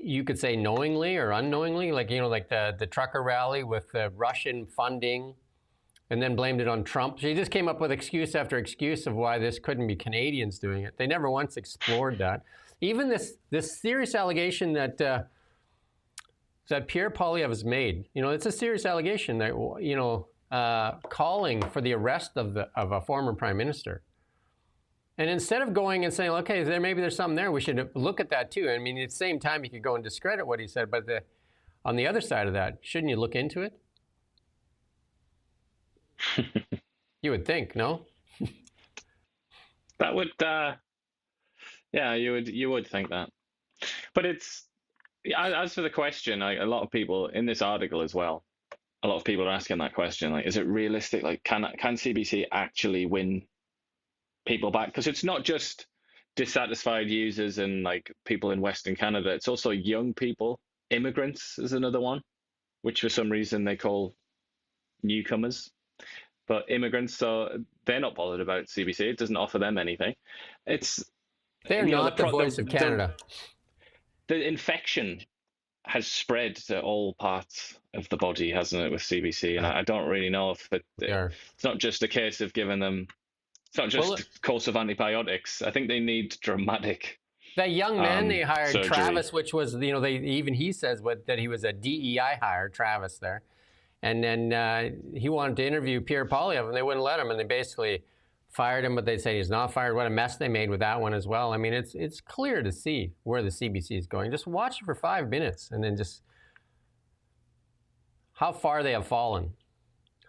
you could say knowingly or unknowingly, like, like the trucker rally with the Russian funding, and then blamed it on Trump. She just came up with excuse after excuse of why this couldn't be Canadians doing it. They never once explored that. Even this serious allegation that Pierre Poilievre has made, it's a serious allegation that, calling for the arrest of a former prime minister. And instead of going and saying, okay, maybe there's something there, we should look at that too. I mean, at the same time, you could go and discredit what he said, but on the other side of that, shouldn't you look into it? You would think, no? That would, yeah, you would think that. But it's, as for the question, a lot of people in this article as well, a lot of people are asking that question, like, is it realistic? Like, can CBC actually win people back? Because it's not just dissatisfied users and like people in Western Canada, it's also young people. Immigrants is another one. which for some reason they call newcomers, but immigrants. So they're not bothered about CBC. It doesn't offer them anything. They're not the voice of Canada. The infection has spread to all parts of the body, hasn't it, with CBC? And I don't really know if it's not just a case of giving them, it's not just a course of antibiotics. I think they need dramatic. That young man they hired, surgery. Travis, which was, he says that he was a DEI hire, Travis there. And then he wanted to interview Pierre Poilievre, and they wouldn't let him, and they basically fired him, but they say he's not fired. What a mess they made with that one as well. I mean, it's clear to see where the CBC is going. Just watch it for 5 minutes, and then just how far they have fallen.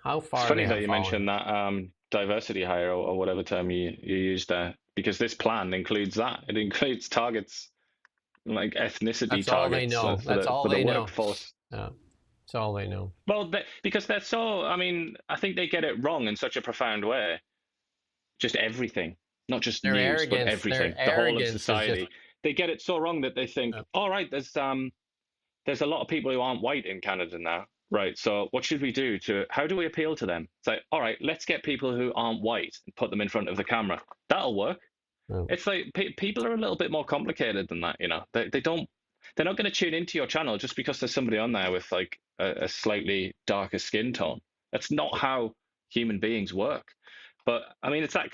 How far. It's funny that you mentioned that diversity hire or whatever term you used there, because this plan includes that. It includes targets like ethnicity targets. That's all they know. That's all they know. Workforce. Yeah. That's all they know. Well, because they're so, I mean, I think they get it wrong in such a profound way. Just everything, not just their news, arrogance, but everything, the whole of society. They get it so wrong that they think, all right, there's a lot of people who aren't white in Canada now, right? So what should we do how do we appeal to them? It's like, all right, let's get people who aren't white and put them in front of the camera. That'll work. Oh. It's like people are a little bit more complicated than that, they're not going to tune into your channel just because there's somebody on there with like a slightly darker skin tone. That's not how human beings work. But I mean, it's that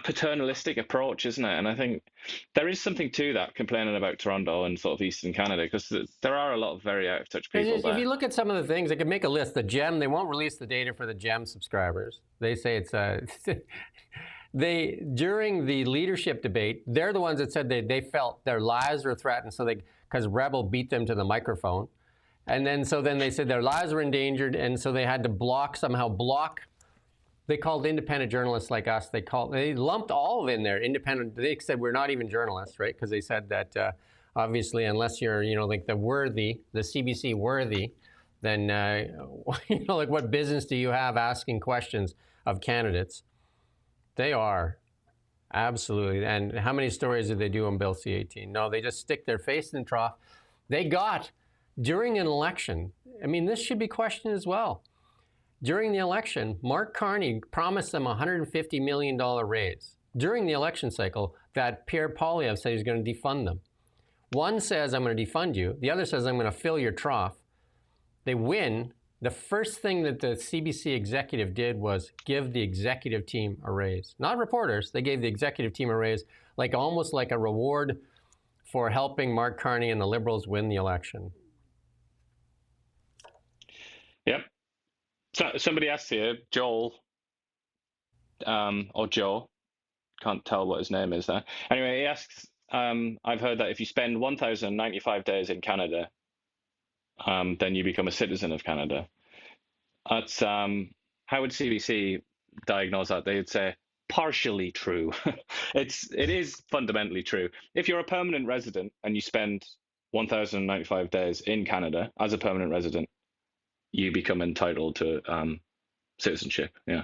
paternalistic approach, isn't it? And I think there is something to that, complaining about Toronto and sort of Eastern Canada, because there are a lot of very out of touch people there. If you look at some of the things, they could make a list. The GEM, they won't release the data for the GEM subscribers. They say it's during the leadership debate, they're the ones that said they felt their lives were threatened, because Rebel beat them to the microphone, and then they said their lives were endangered, and so they had to somehow block. They called independent journalists like us. They lumped all of in there independent. They said we're not even journalists, right? Because they said that obviously unless you're like the CBC worthy, then like what business do you have asking questions of candidates? They are absolutely. And how many stories did they do on Bill C-18? No, they just stick their face in the trough. They got during an election. I mean, this should be questioned as well. During the election, Mark Carney promised them a $150 million raise. During the election cycle, that Pierre Poilievre said he's going to defund them. One says, I'm going to defund you. The other says, I'm going to fill your trough. They win. The first thing that the CBC executive did was give the executive team a raise. Not reporters. They gave the executive team a raise, almost like a reward for helping Mark Carney and the Liberals win the election. Yep. So somebody asked here, Joel, or Joe, can't tell what his name is there. Anyway, he asks, I've heard that if you spend 1,095 days in Canada, then you become a citizen of Canada. That's how would CBC diagnose that? They would say partially true. It is fundamentally true. If you're a permanent resident and you spend 1,095 days in Canada as a permanent resident, you become entitled to citizenship. Yeah.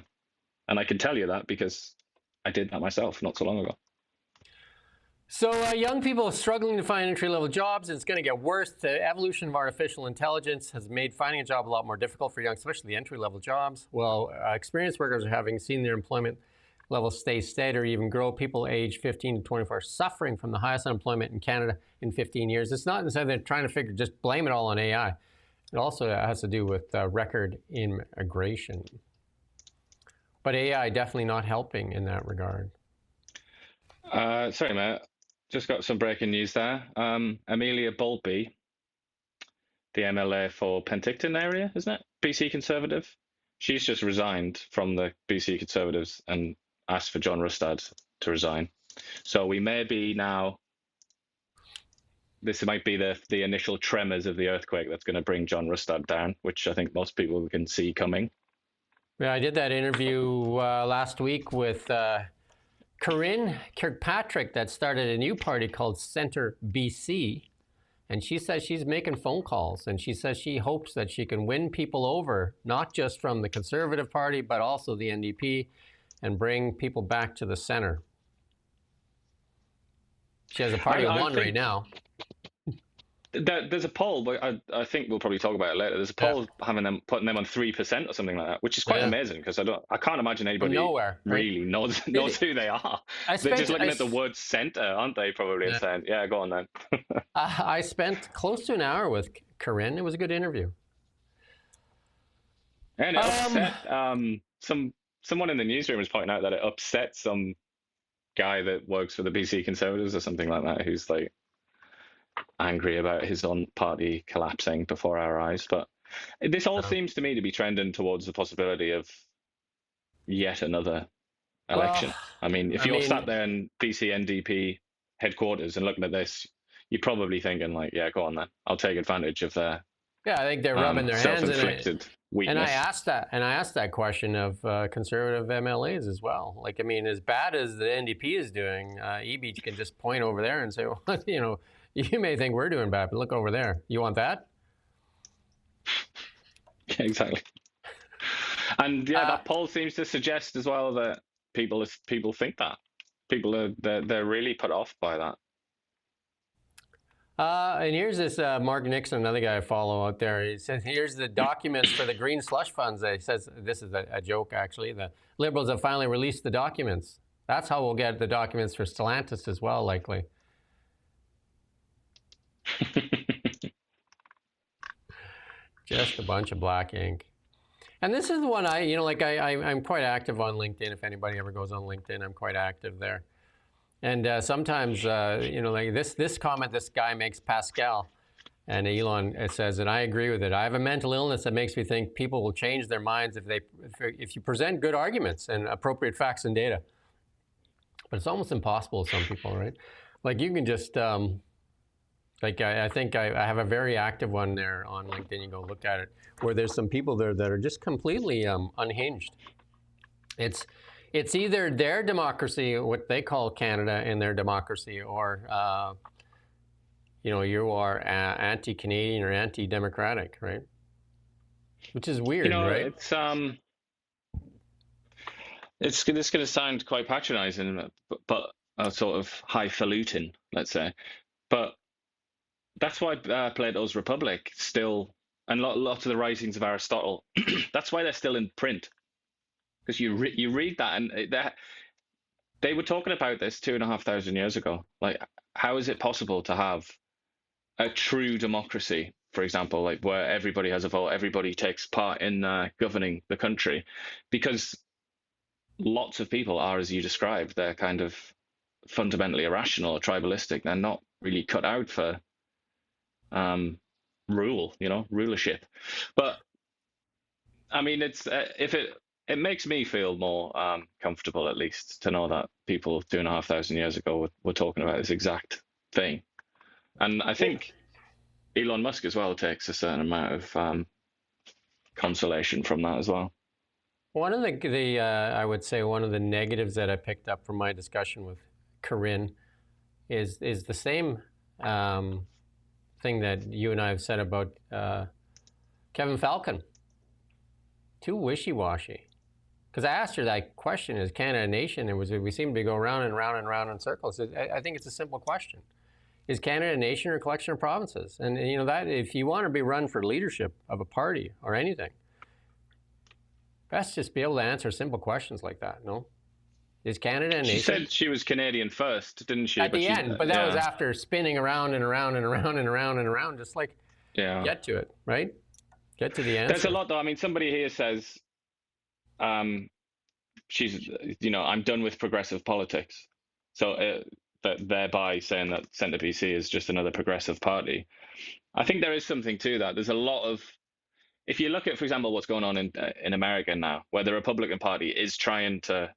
And I can tell you that because I did that myself not so long ago. So young people are struggling to find entry-level jobs. It's going to get worse. The evolution of artificial intelligence has made finding a job a lot more difficult for young, especially the entry-level jobs. Well, experienced workers are having seen their employment levels stay steady or even grow. People aged 15 to 24 are suffering from the highest unemployment in Canada in 15 years. It's not instead they're trying to just blame it all on AI. It also has to do with record immigration. But AI definitely not helping in that regard. Sorry, Matt. Just got some breaking news there. Amelia Boltby, the MLA for Penticton area, isn't it? BC Conservative. She's just resigned from the BC Conservatives and asked for John Rustad to resign. So we may be now, this might be the initial tremors of the earthquake that's going to bring John Rustad down, which I think most people can see coming. Yeah, I did that interview last week with Corinne Kirkpatrick that started a new party called Centre BC. And she says she's making phone calls, and she says she hopes that she can win people over, not just from the Conservative Party, but also the NDP, and bring people back to the center. She has a party of one right now. There's a poll, but I think we'll probably talk about it later. There's a poll having them putting them on 3% or something like that, which is quite amazing because I can't imagine anybody really knows who they are. They're just looking at the word center, aren't they? Probably and saying, "Yeah, go on then." I spent close to an hour with Corinne. It was a good interview. And it upset someone in the newsroom was pointing out that it upset some guy that works for the BC Conservatives or something like that, who's like angry about his own party collapsing before our eyes. But this all seems to me to be trending towards the possibility of yet another election. I mean, if you're sat there in BC NDP headquarters and looking at this, you're probably thinking like, yeah, go on then. I'll take advantage of their I think they're rubbing their hands in it. Weakness. And I asked that question of conservative MLAs as well. Like, I mean, as bad as the NDP is doing, EB can just point over there and say, well, you know, you may think we're doing bad, but look over there. You want that? Exactly. And yeah, that poll seems to suggest as well that people think that they're really put off by that. And here's this Mark Nixon, another guy I follow out there. He says, here's the documents for the green slush funds. He says, this is a joke, actually. The Liberals have finally released the documents. That's how we'll get the documents for Stellantis as well, likely. Just a bunch of black ink. And this is the one I'm quite active on LinkedIn. If anybody ever goes on LinkedIn, I'm quite active there. And sometimes, like this comment this guy makes, Pascal, and Elon, it says, and I agree with it. I have a mental illness that makes me think people will change their minds if you present good arguments and appropriate facts and data. But it's almost impossible with some people, right? Like you can just, I think I have a very active one there on LinkedIn. You go look at it, where there's some people there that are just completely unhinged. It's either their democracy, what they call Canada, and their democracy, or you are anti-Canadian or anti-democratic, right? Which is weird, right? It's going to sound quite patronizing, but sort of highfalutin, let's say. But that's why Plato's Republic still, and lots of the writings of Aristotle, that's why they're still in print. Because you read that, and they were talking about this 2,500 years ago. Like, how is it possible to have a true democracy, for example, like where everybody has a vote, everybody takes part in governing the country? Because lots of people are, as you described, they're kind of fundamentally irrational or tribalistic. They're not really cut out for rulership. But I mean, it makes me feel more comfortable, at least, to know that people 2,500 years ago were talking about this exact thing. And I think Elon Musk as well takes a certain amount of consolation from that as well. One of the I would say one of the negatives that I picked up from my discussion with Corinne is the same thing that you and I have said about Kevin Falcon. Too wishy-washy. Because I asked her that question, is Canada a nation? We seem to be going round and round and round in circles. I think it's a simple question. Is Canada a nation or a collection of provinces? And that if you want to be run for leadership of a party or anything, best just be able to answer simple questions like that, no? Is Canada a nation? She said she was Canadian first, didn't she? At the end, but that was after spinning around and around and around and around and around, just like get to it, right? Get to the answer. There's a lot, though. I mean, somebody here says, she's, I'm done with progressive politics. So thereby saying that Centre BC is just another progressive party. I think there is something to that. There's a lot of, if you look at, for example, what's going on in America now, where the Republican Party is trying to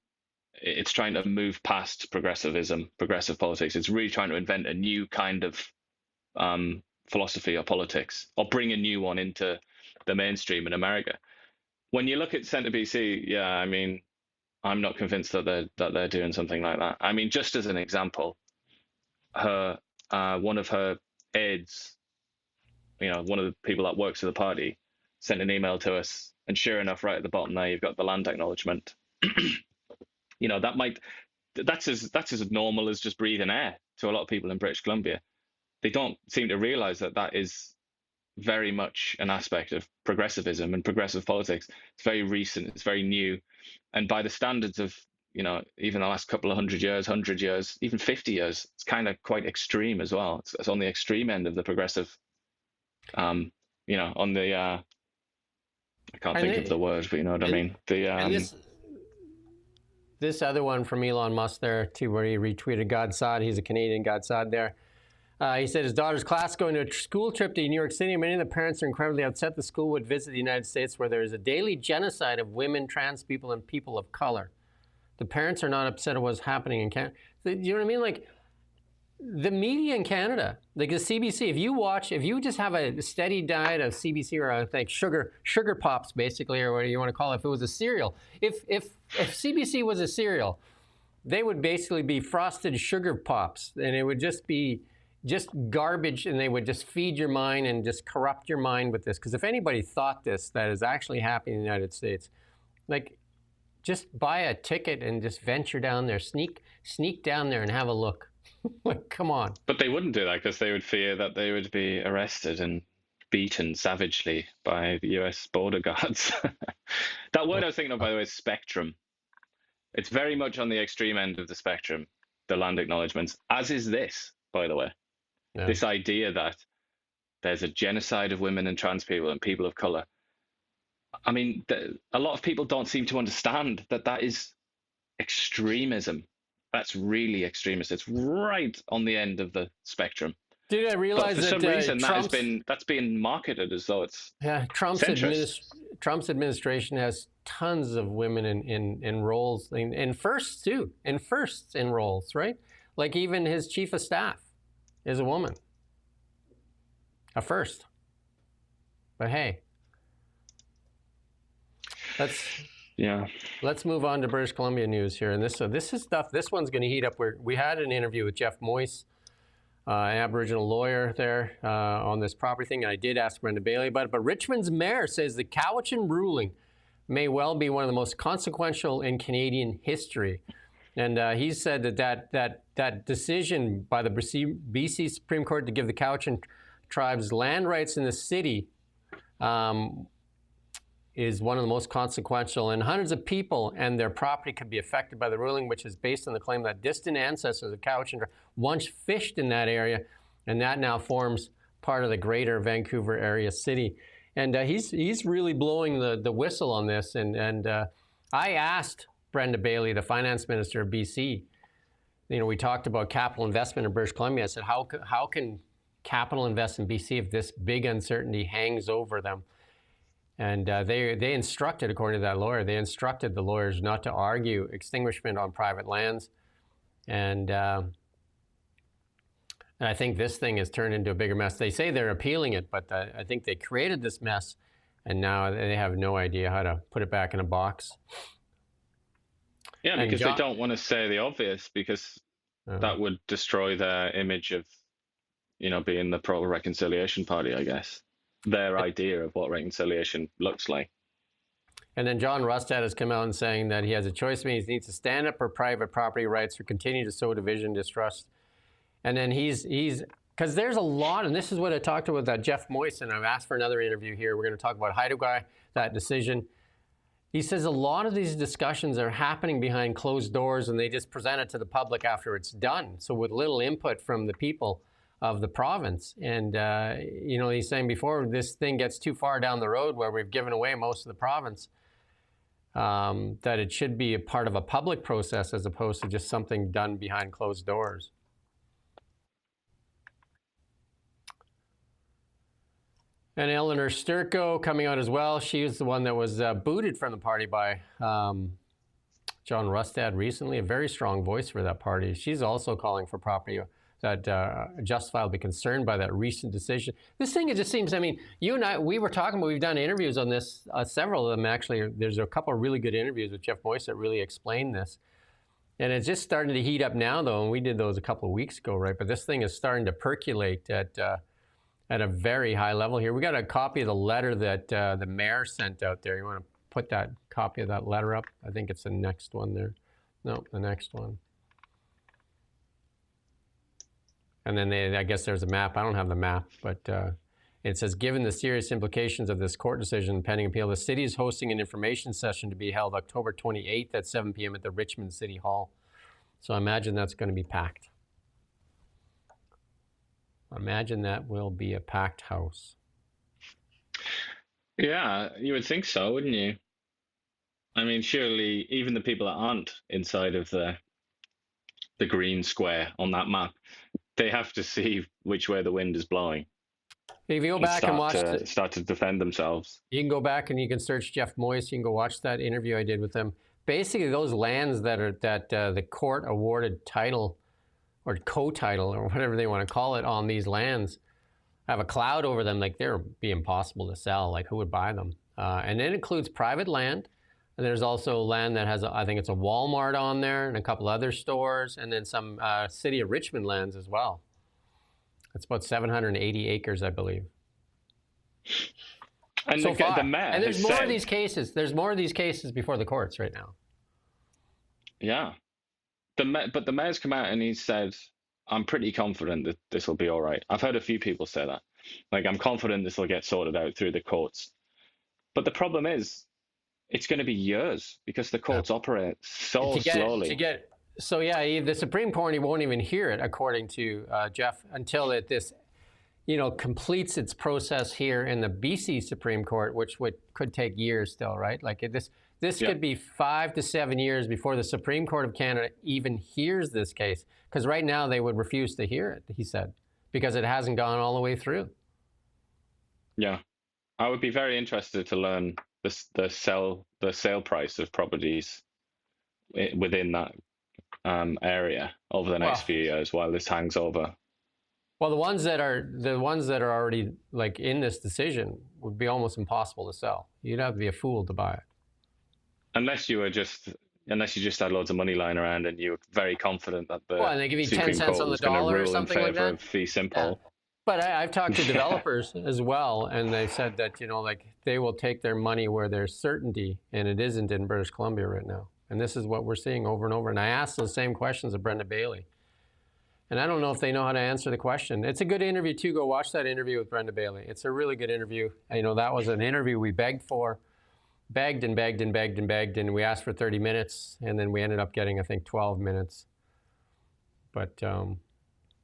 move past progressivism, progressive politics. It's really trying to invent a new kind of philosophy or politics, or bring a new one into the mainstream in America. When you look at Centre BC, I mean, I'm not convinced that they're doing something like that. I mean, just as an example, one of her aides, one of the people that works for the party, sent an email to us, and sure enough, right at the bottom there, you've got the land acknowledgement. That's as normal as just breathing air to a lot of people in British Columbia. they don't seem to realize that that is very much an aspect of progressivism and progressive politics. It's very recent, it's very new, and by the standards of, you know, even the last couple of 100 years, even 50 years, it's kind of quite extreme as well. It's on the extreme end of the progressive, you know, on the I can't think of the word, but you know what I mean. This other one from Elon Musk there too, where he retweeted God Sod. He's a Canadian, God Sod there. He said his daughter's class going to a school trip to New York City. Many of the parents are incredibly upset the school would visit the United States, where there is a daily genocide of women, trans people, and people of color. The parents are not upset at what's happening in Canada. You know what I mean? Like, the media in Canada, like the CBC, if you just have a steady diet of CBC, or I think sugar pops basically, or whatever you want to call it, if it was a cereal, if CBC was a cereal, they would basically be frosted sugar pops, and it would just be just garbage, and they would just feed your mind and just corrupt your mind with this. Because if anybody thought that is actually happening in the United States, like, just buy a ticket and just venture down there, sneak down there and have a look. Like, come on. But they wouldn't do that because they would fear that they would be arrested and beaten savagely by the US border guards. That word I was thinking of, by the way, is spectrum. It's very much on the extreme end of the spectrum, the land acknowledgements, as is this, by the way. Yeah. This idea that there's a genocide of women and trans people and people of color. I mean, a lot of people don't seem to understand that that is extremism. That's really extremist. It's right on the end of the spectrum. Did I realize that for some reason that's been marketed as though it's Trump's administration has tons of women in roles, in firsts too, in roles, right? Like even his chief of staff is a woman, a first. But hey, let's move on to British Columbia news here. And this is stuff. This one's going to heat up. We had an interview with Jeff Moyse, an Aboriginal lawyer there on this property thing. I did ask Brenda Bailey about it. But Richmond's mayor says the Cowichan ruling may well be one of the most consequential in Canadian history. And he said that decision by the BC Supreme Court to give the Cowichan tribes land rights in the city is one of the most consequential, and hundreds of people and their property could be affected by the ruling, which is based on the claim that distant ancestors of Cowichan once fished in that area, and that now forms part of the greater Vancouver area city. And he's really blowing the whistle on this. And I asked Brenda Bailey, the finance minister of BC, you know, we talked about capital investment in British Columbia. I said, how can capital invest in BC if this big uncertainty hangs over them? And they instructed, according to that lawyer, they instructed the lawyers not to argue extinguishment on private lands. And I think this thing has turned into a bigger mess. They say they're appealing it, but I think they created this mess, and now they have no idea how to put it back in a box. Yeah, and because they don't want to say the obvious, because that would destroy their image of, you know, being the pro-reconciliation party, I guess. Their idea of what reconciliation looks like. And then John Rustad has come out and saying that he has a choice. He needs to stand up for private property rights or continue to sow division, distrust. And then he's because there's a lot, and this is what I talked about that Jeff Moyse, and I've asked for another interview here. We're going to talk about Haida Gwaii, that decision. He says a lot of these discussions are happening behind closed doors, and they just present it to the public after it's done. So with little input from the people of the province. And, you know, he's saying before this thing gets too far down the road where we've given away most of the province, that it should be a part of a public process as opposed to just something done behind closed doors. And Eleanor Sturko coming out as well. She was the one that was booted from the party by John Rustad recently, a very strong voice for that party. She's also calling for property that justifiably concerned by that recent decision. This thing, it just seems, I mean, you and I, we were talking about, we've done interviews on this, several of them actually. There's a couple of really good interviews with Jeff Moyse that really explain this. And it's just starting to heat up now, though, and we did those a couple of weeks ago, right? But this thing is starting to percolate at a very high level here. We got a copy of the letter that the mayor sent out there. You want to put that copy of that letter up? I think it's the next one there. No, the next one. And then I guess there's a map. I don't have the map, but it says, given the serious implications of this court decision pending appeal, the city is hosting an information session to be held October 28th at 7 p.m. at the Richmond City Hall. So I imagine that's going to be packed. I imagine that will be a packed house. Yeah, you would think so, wouldn't you? I mean, surely even the people that aren't inside of the green square on that map, they have to see which way the wind is blowing. If you go back and watch, start to defend themselves. You can go back and you can search Jeff Moyes. You can go watch that interview I did with them. Basically, those lands that the court awarded title or co-title or whatever they want to call it on these lands have a cloud over them, like they're be impossible to sell. Like who would buy them? And it includes private land. And there's also land that has, I think it's a Walmart on there and a couple other stores, and then some City of Richmond lands as well. It's about 780 acres, I believe. And so far. The mayor and there's more of these cases. There's more of these cases before the courts right now. Yeah. But the mayor's come out and he said, I'm pretty confident that this will be all right. I've heard a few people say that. Like, I'm confident this will get sorted out through the courts. But the problem is, it's going to be years because the courts operate so slowly. The Supreme Court won't even hear it, according to Jeff, until this, completes its process here in the BC Supreme Court, which could take years still, right? Like this could be 5 to 7 years before the Supreme Court of Canada even hears this case, because right now they would refuse to hear it, he said, because it hasn't gone all the way through. Yeah, I would be very interested to learn the sale price of properties within that area over the next few years while this hangs over. Well, the ones that are already like in this decision would be almost impossible to sell. You'd have to be a fool to buy it. Unless you just had loads of money lying around and you were very confident that and they give you Supreme 10 cents Court on the dollar or something like that. Of fee simple. Yeah. But I've talked to developers as well, and they said that they will take their money where there's certainty, and it isn't in British Columbia right now. And this is what we're seeing over and over. And I asked those same questions of Brenda Bailey. And I don't know if they know how to answer the question. It's a good interview, too. Go watch that interview with Brenda Bailey. It's a really good interview. That was an interview we begged for. Begged and begged and begged and begged. And we asked for 30 minutes. And then we ended up getting, I think, 12 minutes. But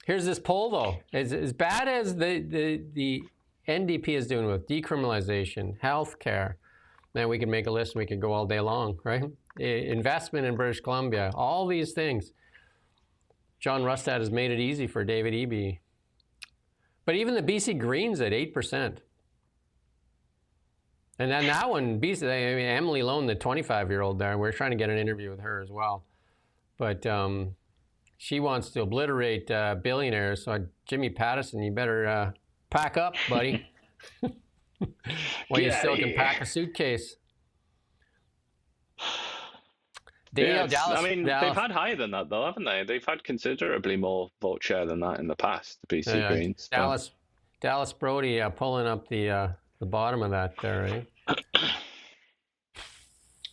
here's this poll, though. As bad as the NDP is doing with decriminalization, healthcare, man, we could make a list and we could go all day long, right? Investment in British Columbia, all these things. John Rustad has made it easy for David Eby. But even the BC Greens at 8%. And then that one, Emily Lone, the 25-year-old there, we're trying to get an interview with her as well. But she wants to obliterate billionaires. So Jimmy Pattison, you better pack up, buddy. Well, you still can pack a suitcase. Dallas, they've had higher than that, though, haven't they? They've had considerably more vote share than that in the past, the BC Greens. Dallas Brody pulling up the bottom of that there, right?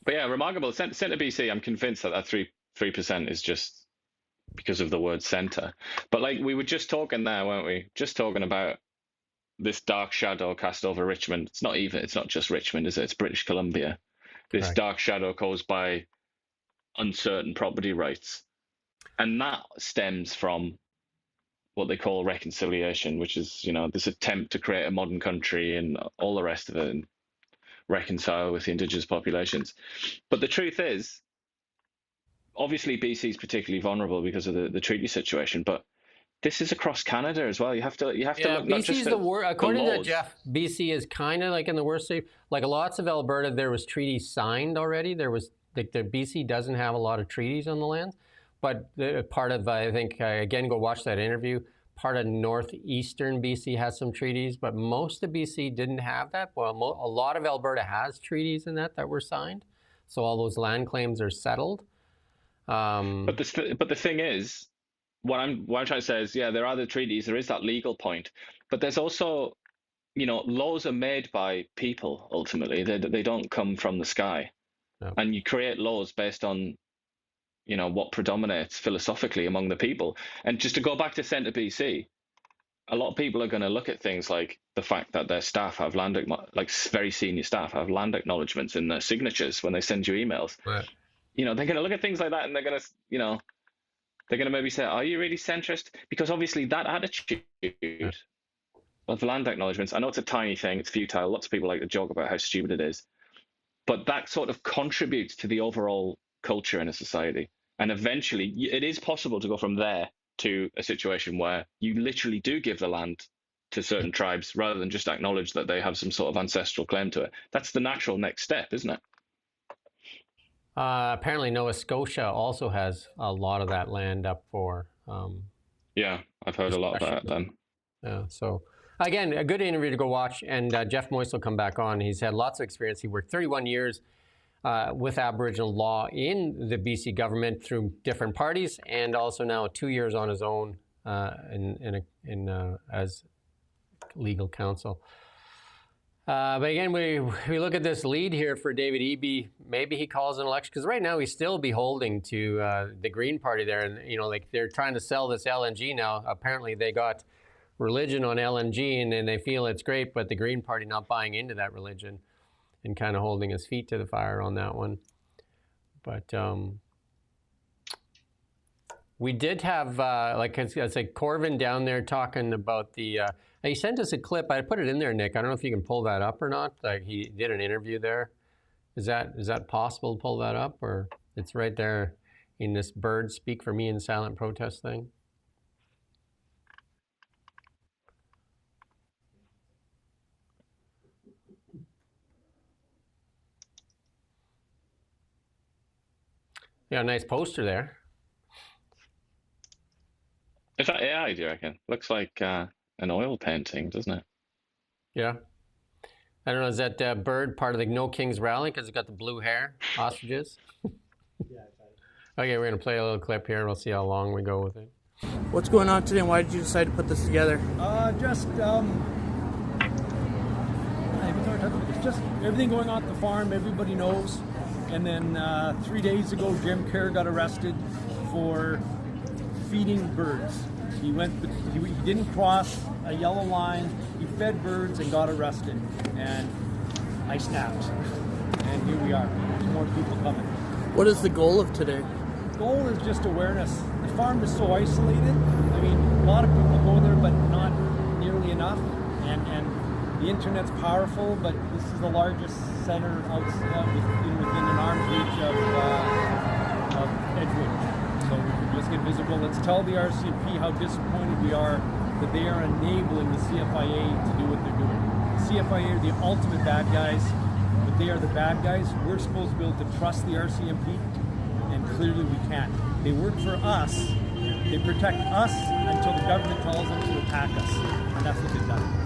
But yeah, remarkable. Centre BC, I'm convinced that 3% is just because of the word centre. But like we were just talking there, weren't we? Just talking about this dark shadow cast over Richmond. It's not just Richmond, is it? It's British Columbia. This dark shadow caused by uncertain property rights. And that stems from what they call reconciliation, which is, this attempt to create a modern country and all the rest of it and reconcile with the indigenous populations. But the truth is, obviously BC is particularly vulnerable because of the treaty situation, but this is across Canada as well. You have to look not BC just is at according the to Jeff, BC is kind of like in the worst shape. Like lots of Alberta, there was treaties signed already. There was the BC doesn't have a lot of treaties on the land, but part of I think again go watch that interview. Part of northeastern BC has some treaties, but most of BC didn't have that. Well, a lot of Alberta has treaties in that were signed, so all those land claims are settled. But the thing is, what I'm trying to say is, there are the treaties. There is that legal point, but there's also, laws are made by people. Ultimately, they don't come from the sky, and you create laws based on what predominates philosophically among the people. And just to go back to Centre BC, a lot of people are going to look at things like the fact that their staff have like very senior staff have land acknowledgements in their signatures when they send you emails. Right. They're going to look at things like that, and they're going to, they're going to maybe say, "Are you really centrist?" Because obviously that attitude of land acknowledgements, I know it's a tiny thing, it's futile. Lots of people like to joke about how stupid it is, but that sort of contributes to the overall culture in a society. And eventually, it is possible to go from there to a situation where you literally do give the land to certain tribes rather than just acknowledge that they have some sort of ancestral claim to it. That's the natural next step, isn't it? Apparently Nova Scotia also has a lot of that land up for... yeah, I've heard a lot about them. Yeah, so again, a good interview to go watch, and Jeff Moyse will come back on. He's had lots of experience. He worked 31 years with Aboriginal law in the BC government through different parties, and also now 2 years on his own as legal counsel. But again, we look at this lead here for David Eby. Maybe he calls an election, because right now he's still beholding to the Green Party there, and like they're trying to sell this LNG now. Apparently, they got religion on LNG, and they feel it's great, but the Green Party not buying into that religion and kind of holding his feet to the fire on that one. But we did have, like I said, Corvin down there talking about the, he sent us a clip. I put it in there, Nick. I don't know if you can pull that up or not. Like, he did an interview there. Is that possible to pull that up? Or it's right there in this Bird Speak for Me in Silent Protest thing? Yeah, nice poster there. Is that AI, do you reckon? Looks like an oil painting, doesn't it? Yeah. I don't know, is that bird part of the No Kings rally because it's got the blue hair, ostriches? Yeah, okay, we're going to play a little clip here. We'll see how long we go with it. What's going on today, and why did you decide to put this together? It's just everything going on at the farm, everybody knows. And then 3 days ago, Jim Kerr got arrested for feeding birds. He didn't cross a yellow line. He fed birds and got arrested. And I snapped. And here we are. There's more people coming. What is the goal of today? The goal is just awareness. The farm is so isolated. I mean, a lot of people go there, but not nearly enough. And the internet's powerful, but this is the largest center within an arm's reach of Edgewood. So we can just get visible. Let's tell the RCMP how disappointed we are that they are enabling the CFIA to do what they're doing. The CFIA are the ultimate bad guys, but they are the bad guys. We're supposed to be able to trust the RCMP, and clearly we can't. They work for us. They protect us until the government tells them to attack us, and that's what they've done.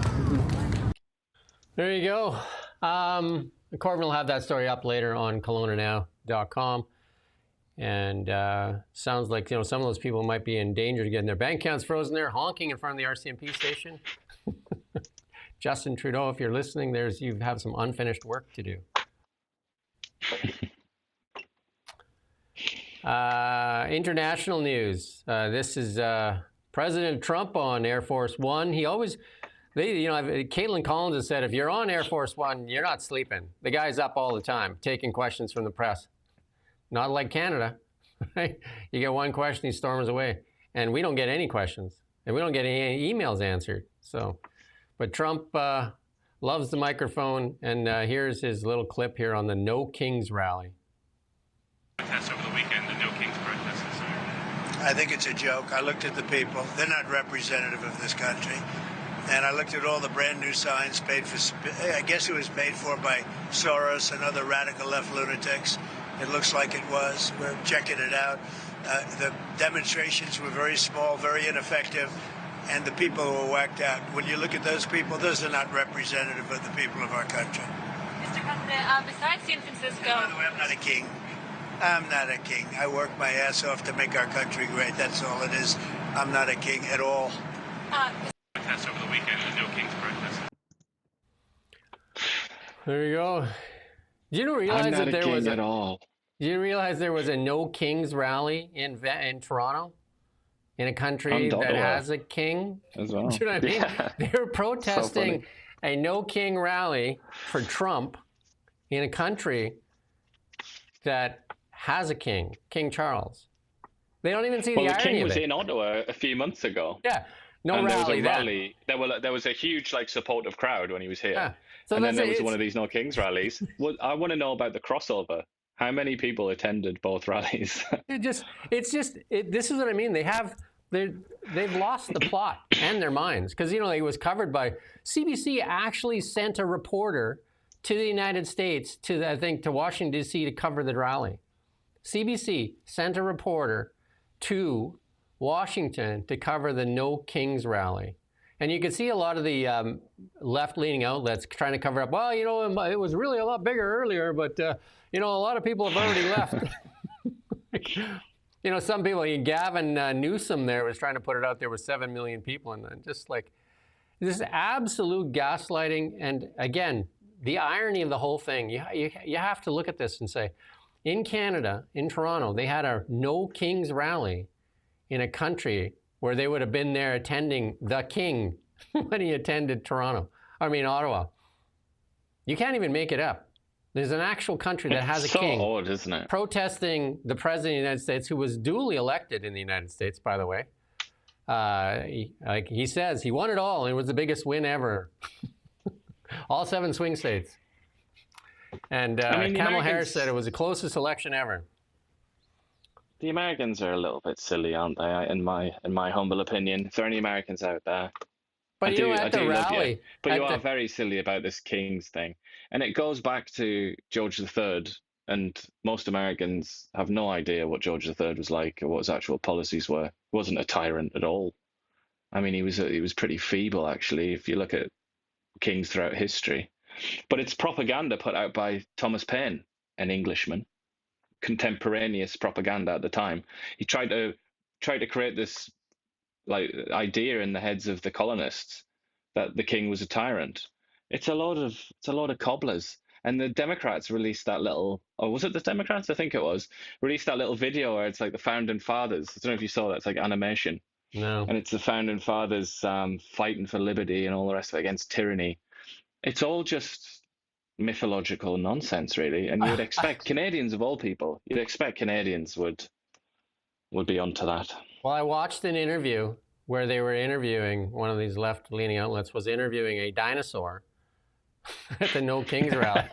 There you go. Corbin will have that story up later on KelownaNow.com. And sounds like some of those people might be in danger of getting their bank accounts frozen there, honking in front of the RCMP station. Justin Trudeau, if you're listening, you have some unfinished work to do. International news. This is President Trump on Air Force One. He always... Caitlin Collins has said, if you're on Air Force One, you're not sleeping. The guy's up all the time, taking questions from the press. Not like Canada, right? You get one question, he storms away. And we don't get any questions. And we don't get any emails answered. But Trump loves the microphone. And here's his little clip here on the No Kings rally. Protest over the weekend, the No Kings protest. I think it's a joke. I looked at the people. They're not representative of this country. And I looked at all the brand new signs paid for, I guess it was paid for by Soros and other radical left lunatics. It looks like it was. We're checking it out. The demonstrations were very small, very ineffective, and the people were whacked out. When you look at those people, those are not representative of the people of our country. Mr. President, besides San Francisco... And by the way, I'm not a king. I'm not a king. I work my ass off to make our country great. That's all it is. I'm not a king at all. Over the weekend, the No Kings protest. There you go. Did you realize that there was at all? Did you realize there was a No Kings rally in Toronto, in a country that has a king? As well. Do you know what I mean? Yeah. They were protesting a No King rally for Trump in a country that has a king, King Charles. They don't even see the irony of it. The king was in Ottawa a few months ago. Yeah, no rally. There was a rally. There was a huge supportive crowd when he was here. Yeah. So and then there was one of these No Kings rallies. I want to know about the crossover. How many people attended both rallies? This is what I mean. They've lost the plot and their minds, because it was covered by CBC. Actually sent a reporter to the United States to Washington D.C. to cover the rally. CBC sent a reporter to Washington to cover the No Kings rally. And you can see a lot of the left-leaning outlets trying to cover up, well, it was really a lot bigger earlier, but, a lot of people have already left. Some people, Gavin Newsom there was trying to put it out there with 7 million people, and just this absolute gaslighting. And again, the irony of the whole thing, you have to look at this and say, in Canada, in Toronto, they had a No Kings rally in a country where they would have been there attending the king when he attended Ottawa. You can't even make it up. There's an actual country that has a king odd, isn't it? Protesting the president of the United States, who was duly elected in the United States, by the way. He says he won it all, and it was the biggest win ever. All 7 swing states. And Kamala Harris said it was the closest election ever. The Americans are a little bit silly, aren't they? In my humble opinion. If there are any Americans out there, but at the rally, but you are very silly about this Kings thing, and it goes back to George III. And most Americans have no idea what George III was like or what his actual policies were. He wasn't a tyrant at all. I mean, he was pretty feeble, actually, if you look at kings throughout history. But it's propaganda put out by Thomas Paine, an Englishman, contemporaneous propaganda at the time. He tried to create this idea in the heads of the colonists that the king was a tyrant. It's a lot of cobblers. And the Democrats released that little, or was it the Democrats? I think it was, released that little video where it's like the founding fathers. I don't know if you saw that. It's like animation. No. And it's the founding fathers fighting for liberty and all the rest of it against tyranny. It's all just mythological nonsense, really. And you would expect Canadians, of all people, you'd expect Canadians would be onto that. Well, I watched an interview where they were interviewing, one of these left-leaning outlets was interviewing a dinosaur at the No Kings rally.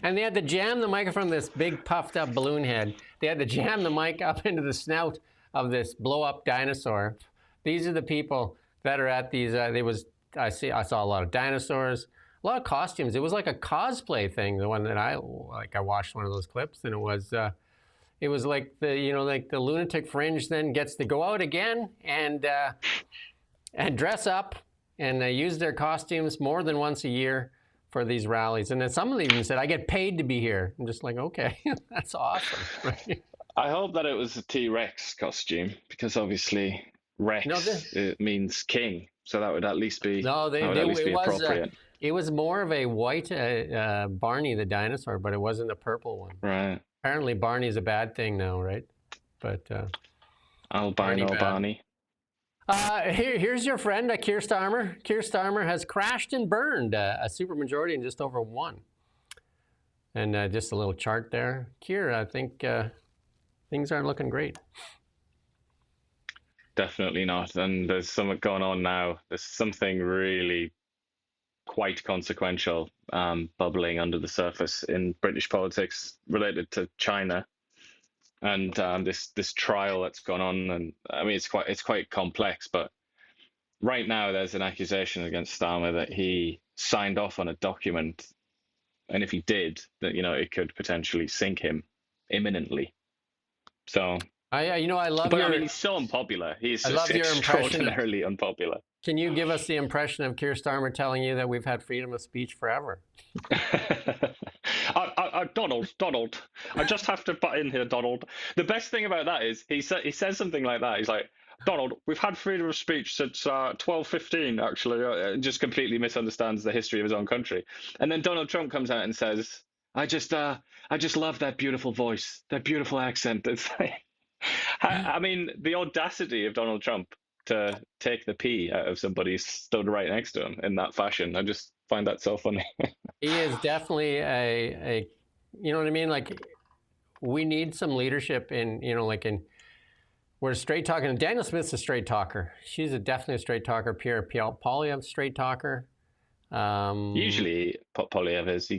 And they had to jam the microphone, this big puffed up balloon head. They had to jam the mic up into the snout of this blow-up dinosaur. These are the people that are at these, I saw a lot of dinosaurs, a lot of costumes. It was like a cosplay thing, the one that I watched one of those clips, and it was like the lunatic fringe then gets to go out again and dress up and use their costumes more than once a year for these rallies. And then some of them even said, I get paid to be here. I'm just like, okay, that's awesome. Right? I hope that it was a T-Rex costume, because obviously Rex it means king. So that would at least be appropriate. It was more of a white Barney the dinosaur, but it wasn't a purple one. Right. Apparently Barney's a bad thing now, right? But albino Barney. Here's your friend, Keir Starmer. Keir Starmer has crashed and burned a supermajority in just over 1. And just a little chart there. Keir, I think things aren't looking great. Definitely not. And there's something going on now. There's something really quite consequential bubbling under the surface in British politics related to China. And this trial that's gone on, and I mean it's quite complex. But right now there's an accusation against Starmer that he signed off on a document, and if he did, that it could potentially sink him imminently. So I love. But I mean, he's so unpopular. He's just extraordinarily unpopular. Can you give us the impression of Keir Starmer telling you that we've had freedom of speech forever? Donald, I just have to butt in here, Donald. The best thing about that is he says something like that. He's like, Donald, we've had freedom of speech since 1215, actually. Just completely misunderstands the history of his own country. And then Donald Trump comes out and says, I just love that beautiful voice, that beautiful accent. It's like, I mean, the audacity of Donald Trump to take the P out of somebody stood right next to him in that fashion. I just find that so funny. He is definitely a, you know what I mean? Like, we need some leadership in, we're straight talking. Daniel Smith's a straight talker. She's definitely a straight talker. Pierre Poilievre's straight talker. Usually, Poilievre is.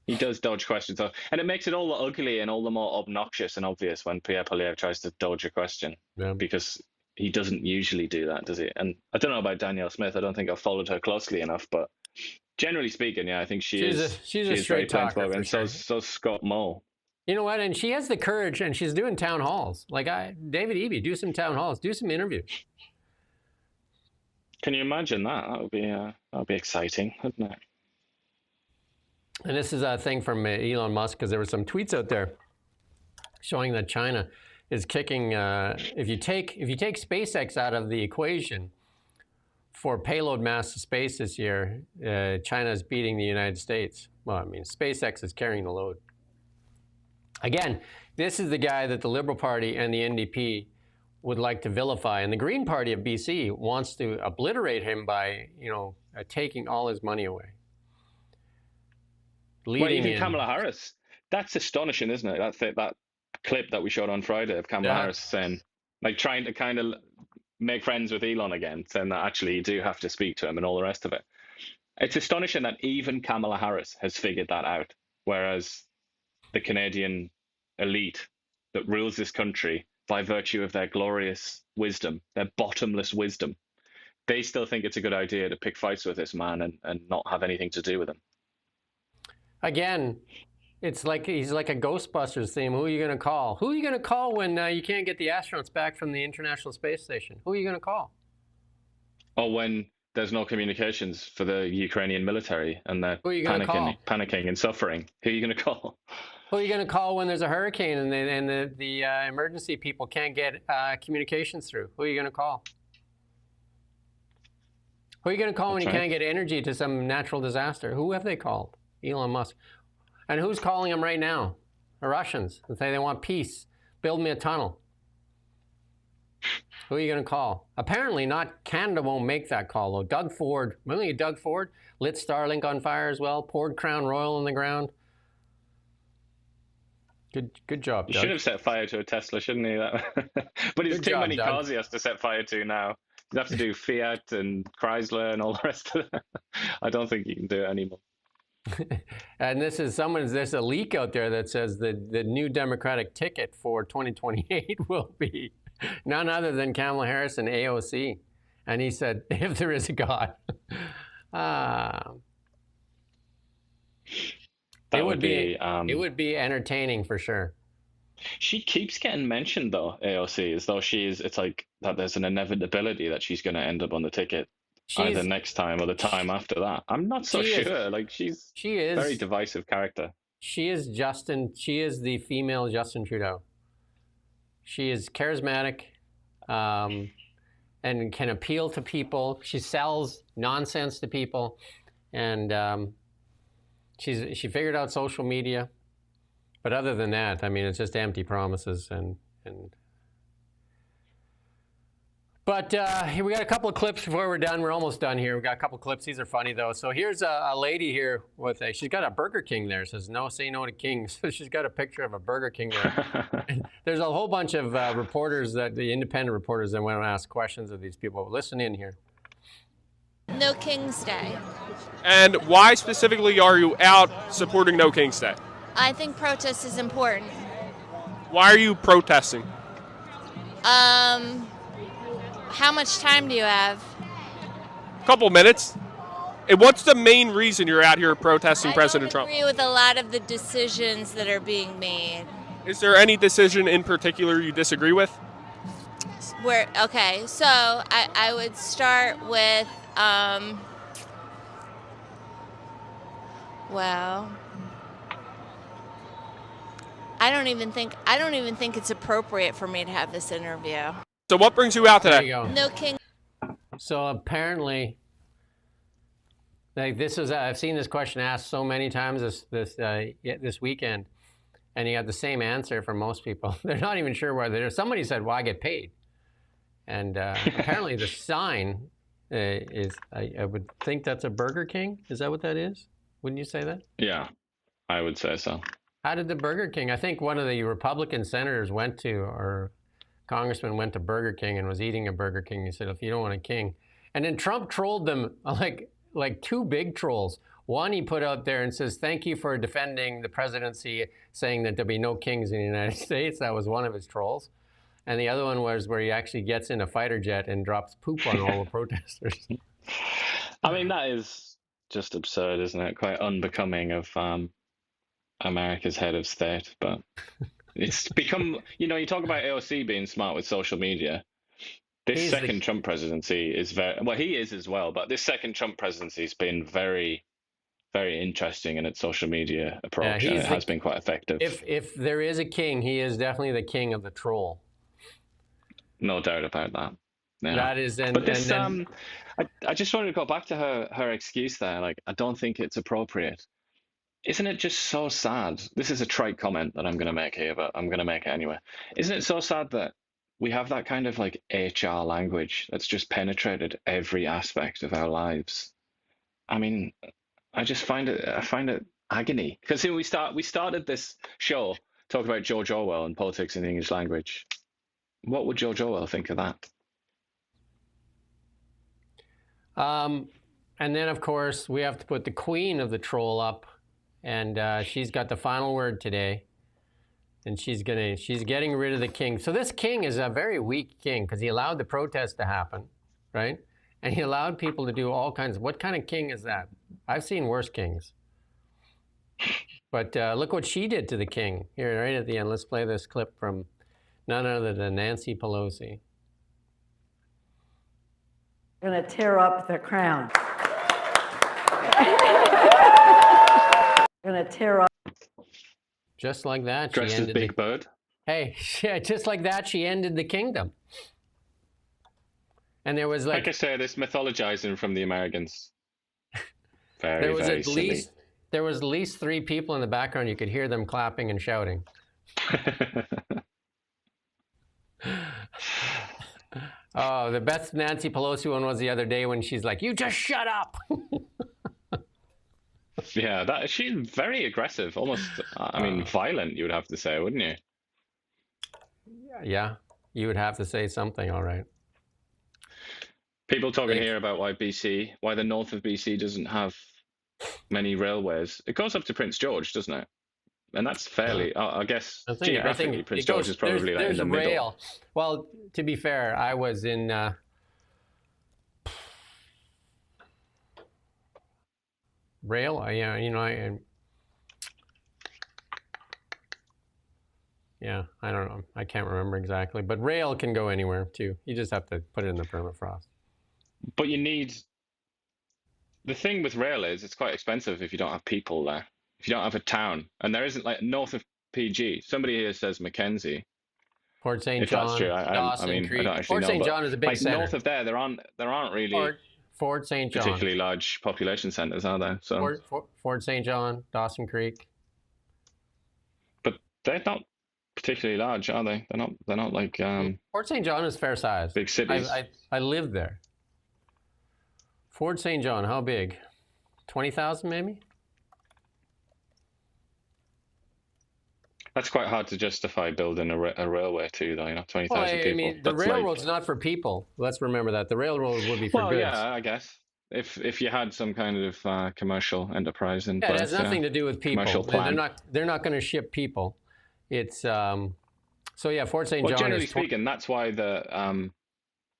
He does dodge questions, and it makes it all the ugly and all the more obnoxious and obvious when Pierre Poilievre tries to dodge a question, because he doesn't usually do that, does he? And I don't know about Danielle Smith. I don't think I've followed her closely enough, but generally speaking, yeah, I think she's a straight talker, and sure. so Scott Moe. You know what? And she has the courage, and she's doing town halls. Like David Eby, do some town halls, do some interviews. Can you imagine that? That would be exciting, wouldn't it? And this is a thing from Elon Musk, because there were some tweets out there showing that China is kicking. If you take SpaceX out of the equation for payload mass to space this year, China is beating the United States. Well, I mean, SpaceX is carrying the load. Again, this is the guy that the Liberal Party and the NDP would like to vilify, and the Green Party of BC wants to obliterate him by, taking all his money away. Well, even Kamala Harris, that's astonishing, isn't it? That clip that we showed on Friday of Kamala Harris saying, like, trying to kind of make friends with Elon again, saying that actually you do have to speak to him and all the rest of it. It's astonishing that even Kamala Harris has figured that out, whereas the Canadian elite that rules this country by virtue of their glorious wisdom, their bottomless wisdom, they still think it's a good idea to pick fights with this man and not have anything to do with him. Again, it's like he's like a Ghostbusters theme. Who are you going to call? Who are you going to call when you can't get the astronauts back from the International Space Station? Who are you going to call? Or when there's no communications for the Ukrainian military and they're panicking and suffering. Who are you going to call? Who are you going to call when there's a hurricane and the emergency people can't get communications through? Who are you going to call? Who are you going to call when you can't get energy to some natural disaster? Who have they called? Elon Musk. And who's calling them right now? The Russians, and say they want peace. Build me a tunnel. Who are you going to call? Apparently not. Canada won't make that call, though. Doug Ford, really, Doug Ford lit Starlink on fire as well, poured Crown Royal on the ground. Good job, Doug. He should have set fire to a Tesla, shouldn't he? But it's too many cars he has to set fire to now. You have to do Fiat and Chrysler and all the rest of it. I don't think you can do it anymore. And there's a leak out there that says the new Democratic ticket for 2028 will be none other than Kamala Harris and AOC. And he said, if there is a God. It would be entertaining for sure. She keeps getting mentioned though, AOC, as though it's like that there's an inevitability that she's going to end up on the ticket either next time or the time after that. I'm not so sure. She's a very divisive character. She is the female Justin Trudeau. She is charismatic and can appeal to people. She sells nonsense to people, and she figured out social media. But other than that, I mean, it's just empty promises But here we got a couple of clips before we're done. We're almost done here. We got a couple of clips. These are funny though. So here's a lady here with she's got a Burger King there. It says no, say no to kings. So she's got a picture of a Burger King there. There's a whole bunch of reporters, the independent reporters, that want to ask questions of these people. Listen in here. No King's Day. And why specifically are you out supporting No King's Day? I think protest is important. Why are you protesting? How much time do you have? A couple minutes. And what's the main reason you're out here protesting President Trump? I agree with a lot of the decisions that are being made. Is there any decision in particular you disagree with? Okay, so I would start with, well, I don't even think it's appropriate for me to have this interview. So what brings you out today? There you go. No King. So apparently, Like this is, I've seen this question asked so many times this weekend, and you got the same answer from most people. They're not even sure whether. Somebody said, "Well, I get paid," and apparently the sign is. I would think that's a Burger King. Is that what that is? Wouldn't you say that? Yeah, I would say so. How did the Burger King? I think one of the Republican senators went to, or congressman went to Burger King and was eating a Burger King. He said, "If you don't want a king," and then Trump trolled them like two big trolls. One he put out there and says, "Thank you for defending the presidency, saying that there'll be no kings in the United States." That was one of his trolls. And the other one was where he actually gets in a fighter jet and drops poop on all the protesters. I mean, that is just absurd, isn't it? Quite unbecoming of America's head of state. But it's become, you talk about AOC being smart with social media. This second Trump presidency is he is as well, but this second Trump presidency has been very, very interesting in its social media approach, and it has been quite effective. If there is a king, he is definitely the king of the troll. No doubt about that. Yeah. That is, but this, I just wanted to go back to her excuse there. Like, I don't think it's appropriate. Isn't it just so sad? This is a trite comment that I'm going to make here, but I'm going to make it anyway. Isn't it so sad that we have that kind of like HR language that's just penetrated every aspect of our lives? I mean, I find it agony, because we started this show talking about George Orwell and politics in the English language. What would George Orwell think of that? And then of course we have to put the queen of the troll up, and she's got the final word today. And she's getting rid of the king. So this king is a very weak king because he allowed the protest to happen, right? And he allowed people to do all kinds of, what kind of king is that? I've seen worse kings. But look what she did to the king. Here, right at the end, let's play this clip from none other than Nancy Pelosi. We're going to tear up the crown. We're going to tear up. Just like that, dressed as Big Bird. Hey, yeah, just like that, she ended the kingdom. And there was like I say, this mythologizing from the Americans. Very silly. There was at least 3 people in the background. You could hear them clapping and shouting. Oh, the best Nancy Pelosi one was the other day when she's like, "You just shut up." Yeah, she's very aggressive, almost, violent, you would have to say, wouldn't you? Yeah, you would have to say something, all right. People talking here about why the north of BC doesn't have many railways. It goes up to Prince George, doesn't it? And that's fairly, I guess, geographically, Prince George is probably in the middle. Well, to be fair, I was in... rail, yeah, I don't know. I can't remember exactly, but rail can go anywhere too. You just have to put it in the permafrost. But the thing with rail is it's quite expensive if you don't have people there. If you don't have a town, and there isn't, like, north of PG. Somebody here says Mackenzie. Port St. John, that's true. Dawson Creek. I don't actually Port St. John is a big center. North of there aren't really Fort St. John. Particularly large population centers, are there? So Fort St. John, Dawson Creek. But they're not particularly large, are they? They're not like Fort St. John is fair size. Big cities. I lived there. Fort St. John, how big? 20,000 maybe? That's quite hard to justify building a railway to, though. 20,000 people. I mean, the railroad's not for people. Let's remember that. The railroad would be for goods. Yeah, I guess. If you had some kind of commercial enterprise in place. It has nothing to do with people. They're not going to ship people. It's Fort St. John. Generally speaking, that's why the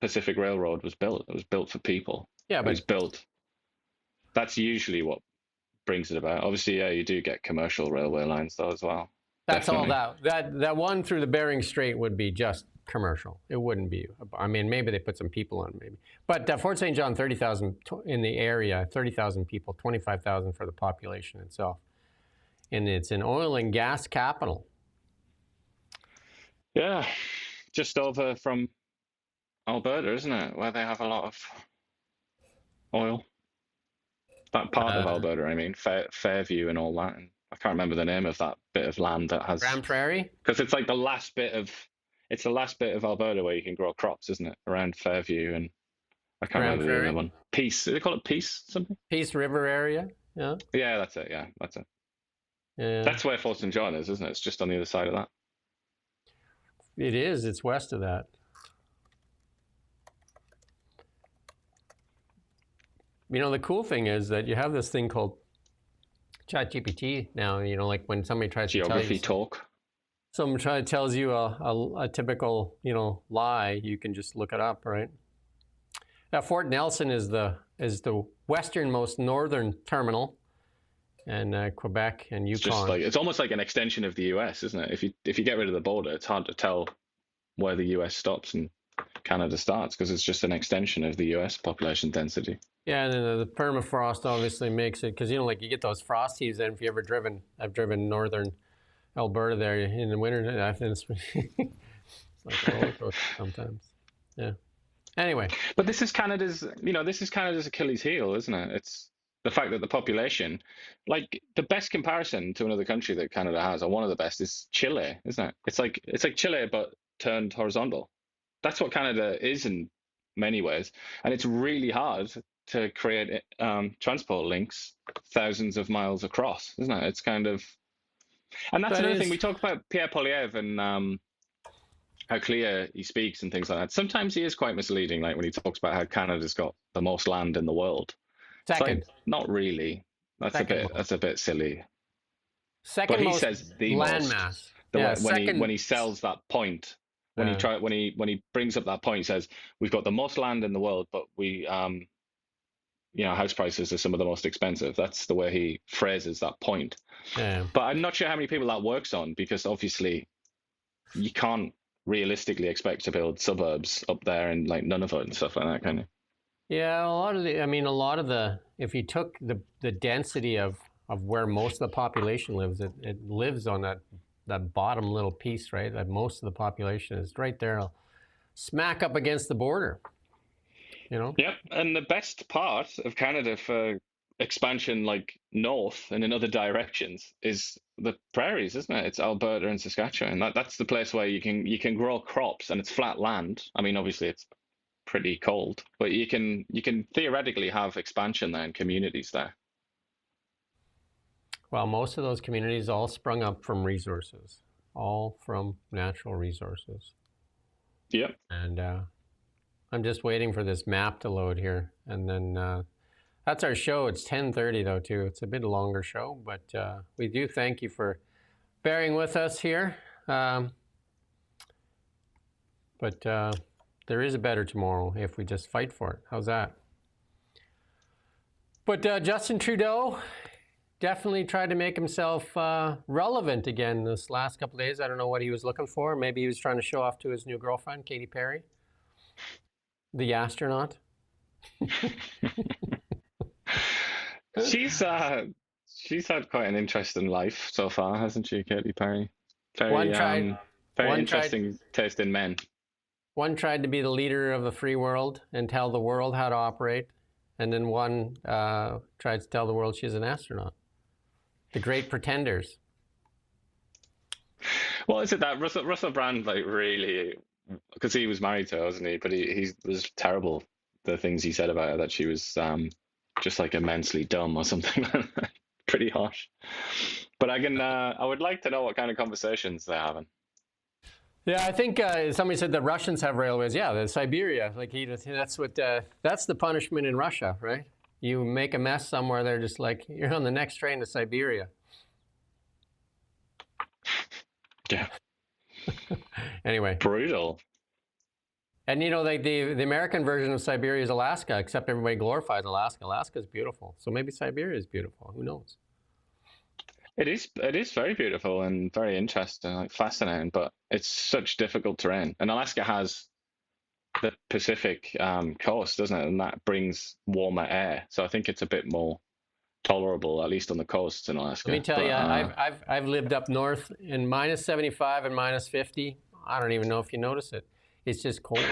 Pacific Railroad was built. It was built for people. Yeah, but it was built. That's usually what brings it about. Obviously, yeah, you do get commercial railway lines though as well. That's Definitely. all that one through the Bering Strait would be just commercial. It wouldn't be. I mean, maybe they put some people on, maybe. But Fort St. John, 30,000 in the area, 30,000 people, 25,000 for the population itself, and it's an oil and gas capital. Yeah, just over from Alberta, isn't it, where they have a lot of oil. That part of Alberta, I mean, Fairview and all that. And I can't remember the name of that bit of land that has Grand Prairie. Because it's like the last bit of Alberta where you can grow crops, isn't it? Around Fairview and I can't remember the other one. Peace. Do they call it Peace something? Peace River area. Yeah. Yeah, that's it. Yeah, that's it. Yeah. That's where Fort St. John is, isn't it? It's just on the other side of that. It is. It's west of that. You know, the cool thing is that you have this thing called ChatGPT now. You know, like when somebody tries to tell you talk. Someone tells you a typical, you know, lie, you can just look it up, right? Now, Fort Nelson is the westernmost northern terminal, and Quebec and Yukon. It's almost like an extension of the U.S., isn't it? If you get rid of the border, it's hard to tell where the U.S. stops and Canada starts because it's just an extension of the U.S. population density. Yeah, and then the permafrost obviously makes it because you know, like you get those frost heaves. And if you ever I've driven northern Alberta there in the winter. It's like a roller coaster sometimes. Yeah. Anyway, but this is Canada's Achilles heel, isn't it? It's the fact that the population, like the best comparison to another country that Canada has, or one of the best, is Chile, isn't it? It's like Chile but turned horizontal. That's what Canada is in many ways, and it's really hard to create transport links thousands of miles across, isn't it? It's kind of, and that's another thing we talk about Pierre Poilievre and how clear he speaks and things like that. Sometimes he is quite misleading, like when he talks about how Canada's got the most land in the world. Second, like, not really. That's a bit silly. Second, but he most says the landmass. When he sells that point. When he brings up that point, he says we've got the most land in the world, but we, house prices are some of the most expensive. That's the way he phrases that point. Yeah. But I'm not sure how many people that works on because obviously you can't realistically expect to build suburbs up there and like Nunavut and stuff like that, can you? Yeah, a lot of the if you took the density of where most of the population lives, it lives on that bottom little piece, right? That most of the population is right there, smack up against the border. You know? Yep, and the best part of Canada for expansion, like north and in other directions, is the prairies, isn't it? It's Alberta and Saskatchewan. That's the place where you can grow crops, and it's flat land. I mean, obviously it's pretty cold, but you can theoretically have expansion there and communities there. Well, most of those communities all sprung up from resources, all from natural resources. Yep. And I'm just waiting for this map to load here, and then that's our show. It's 10:30 though too. It's a bit longer show, but we do thank you for bearing with us here. But there is a better tomorrow if we just fight for it. How's that? But Justin Trudeau definitely tried to make himself relevant again this last couple of days. I don't know what he was looking for. Maybe he was trying to show off to his new girlfriend, Katy Perry, the astronaut. She's had quite an interesting life so far, hasn't she, Katy Perry? Very interesting taste in men. One tried to be the leader of the free world and tell the world how to operate, and then one tried to tell the world she's an astronaut. The great pretenders. Well, is it that Russell Brand, like, really, because he was married to her, wasn't he? But he was terrible. The things he said about her, that she was just like immensely dumb or something. Pretty harsh. But I would like to know what kind of conversations they're having. Yeah, I think somebody said the Russians have railways. Yeah, the Siberia. Like that's the punishment in Russia, right? You make a mess somewhere, they're just like, you're on the next train to Siberia. Yeah. Anyway. Brutal. And like the American version of Siberia is Alaska, except everybody glorifies Alaska. Alaska's beautiful. So maybe Siberia is beautiful. Who knows? It is very beautiful and very interesting, like fascinating, but it's such difficult terrain. And Alaska has the Pacific coast, doesn't it? And that brings warmer air. So I think it's a bit more tolerable, at least on the coasts in Alaska. Let me tell you, I've lived up north in minus 75 and minus 50. I don't even know if you notice it. It's just cold.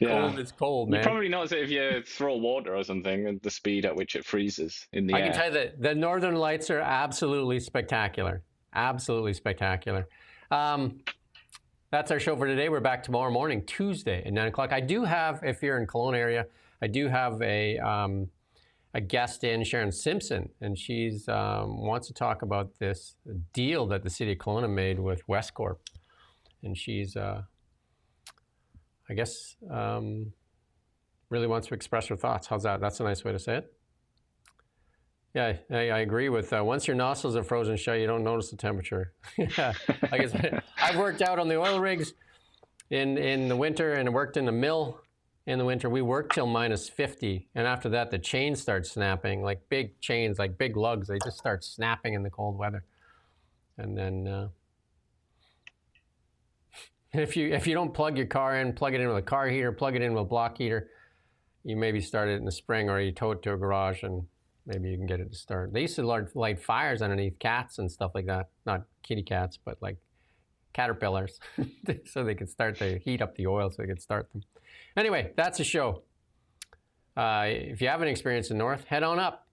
Cold is cold, man. You probably notice it if you throw water or something, and the speed at which it freezes in the air. I can tell you that the northern lights are absolutely spectacular. Absolutely spectacular. That's our show for today. We're back tomorrow morning, Tuesday at 9 o'clock. I do have, if you're in Kelowna area, I do have a guest in, Sharon Simpson, and she's wants to talk about this deal that the city of Kelowna made with Westcorp. And she's, I guess, really wants to express her thoughts. How's that? That's a nice way to say it. Yeah, I agree with once your nostrils are frozen shut, you don't notice the temperature. Yeah, like I said, I've worked out on the oil rigs in the winter and worked in the mill in the winter. We worked till -50, and after that, the chains start snapping, like big chains, like big lugs. They just start snapping in the cold weather. And then if you don't plug your car in, plug it in with a car heater, plug it in with a block heater, you maybe start it in the spring, or you tow it to a garage and maybe you can get it to start. They used to light fires underneath cats and stuff like that. Not kitty cats, but like caterpillars. So they could start to heat up the oil so they could start them. Anyway, that's a show. If you haven't experienced the North, head on up.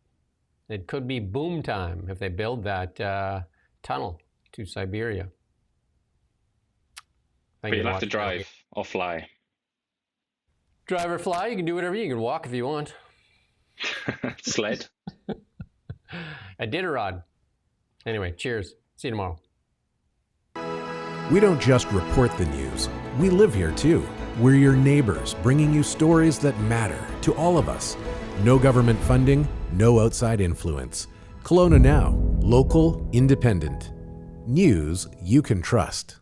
It could be boom time if they build that tunnel to Siberia. But you'll have to drive or fly. Drive or fly, you can do whatever. You can walk if you want. Sled. Iditarod. Anyway, cheers. See you tomorrow. We don't just report the news. We live here too. We're your neighbors, bringing you stories that matter to all of us. No government funding, no outside influence. Kelowna Now, local, independent. News you can trust.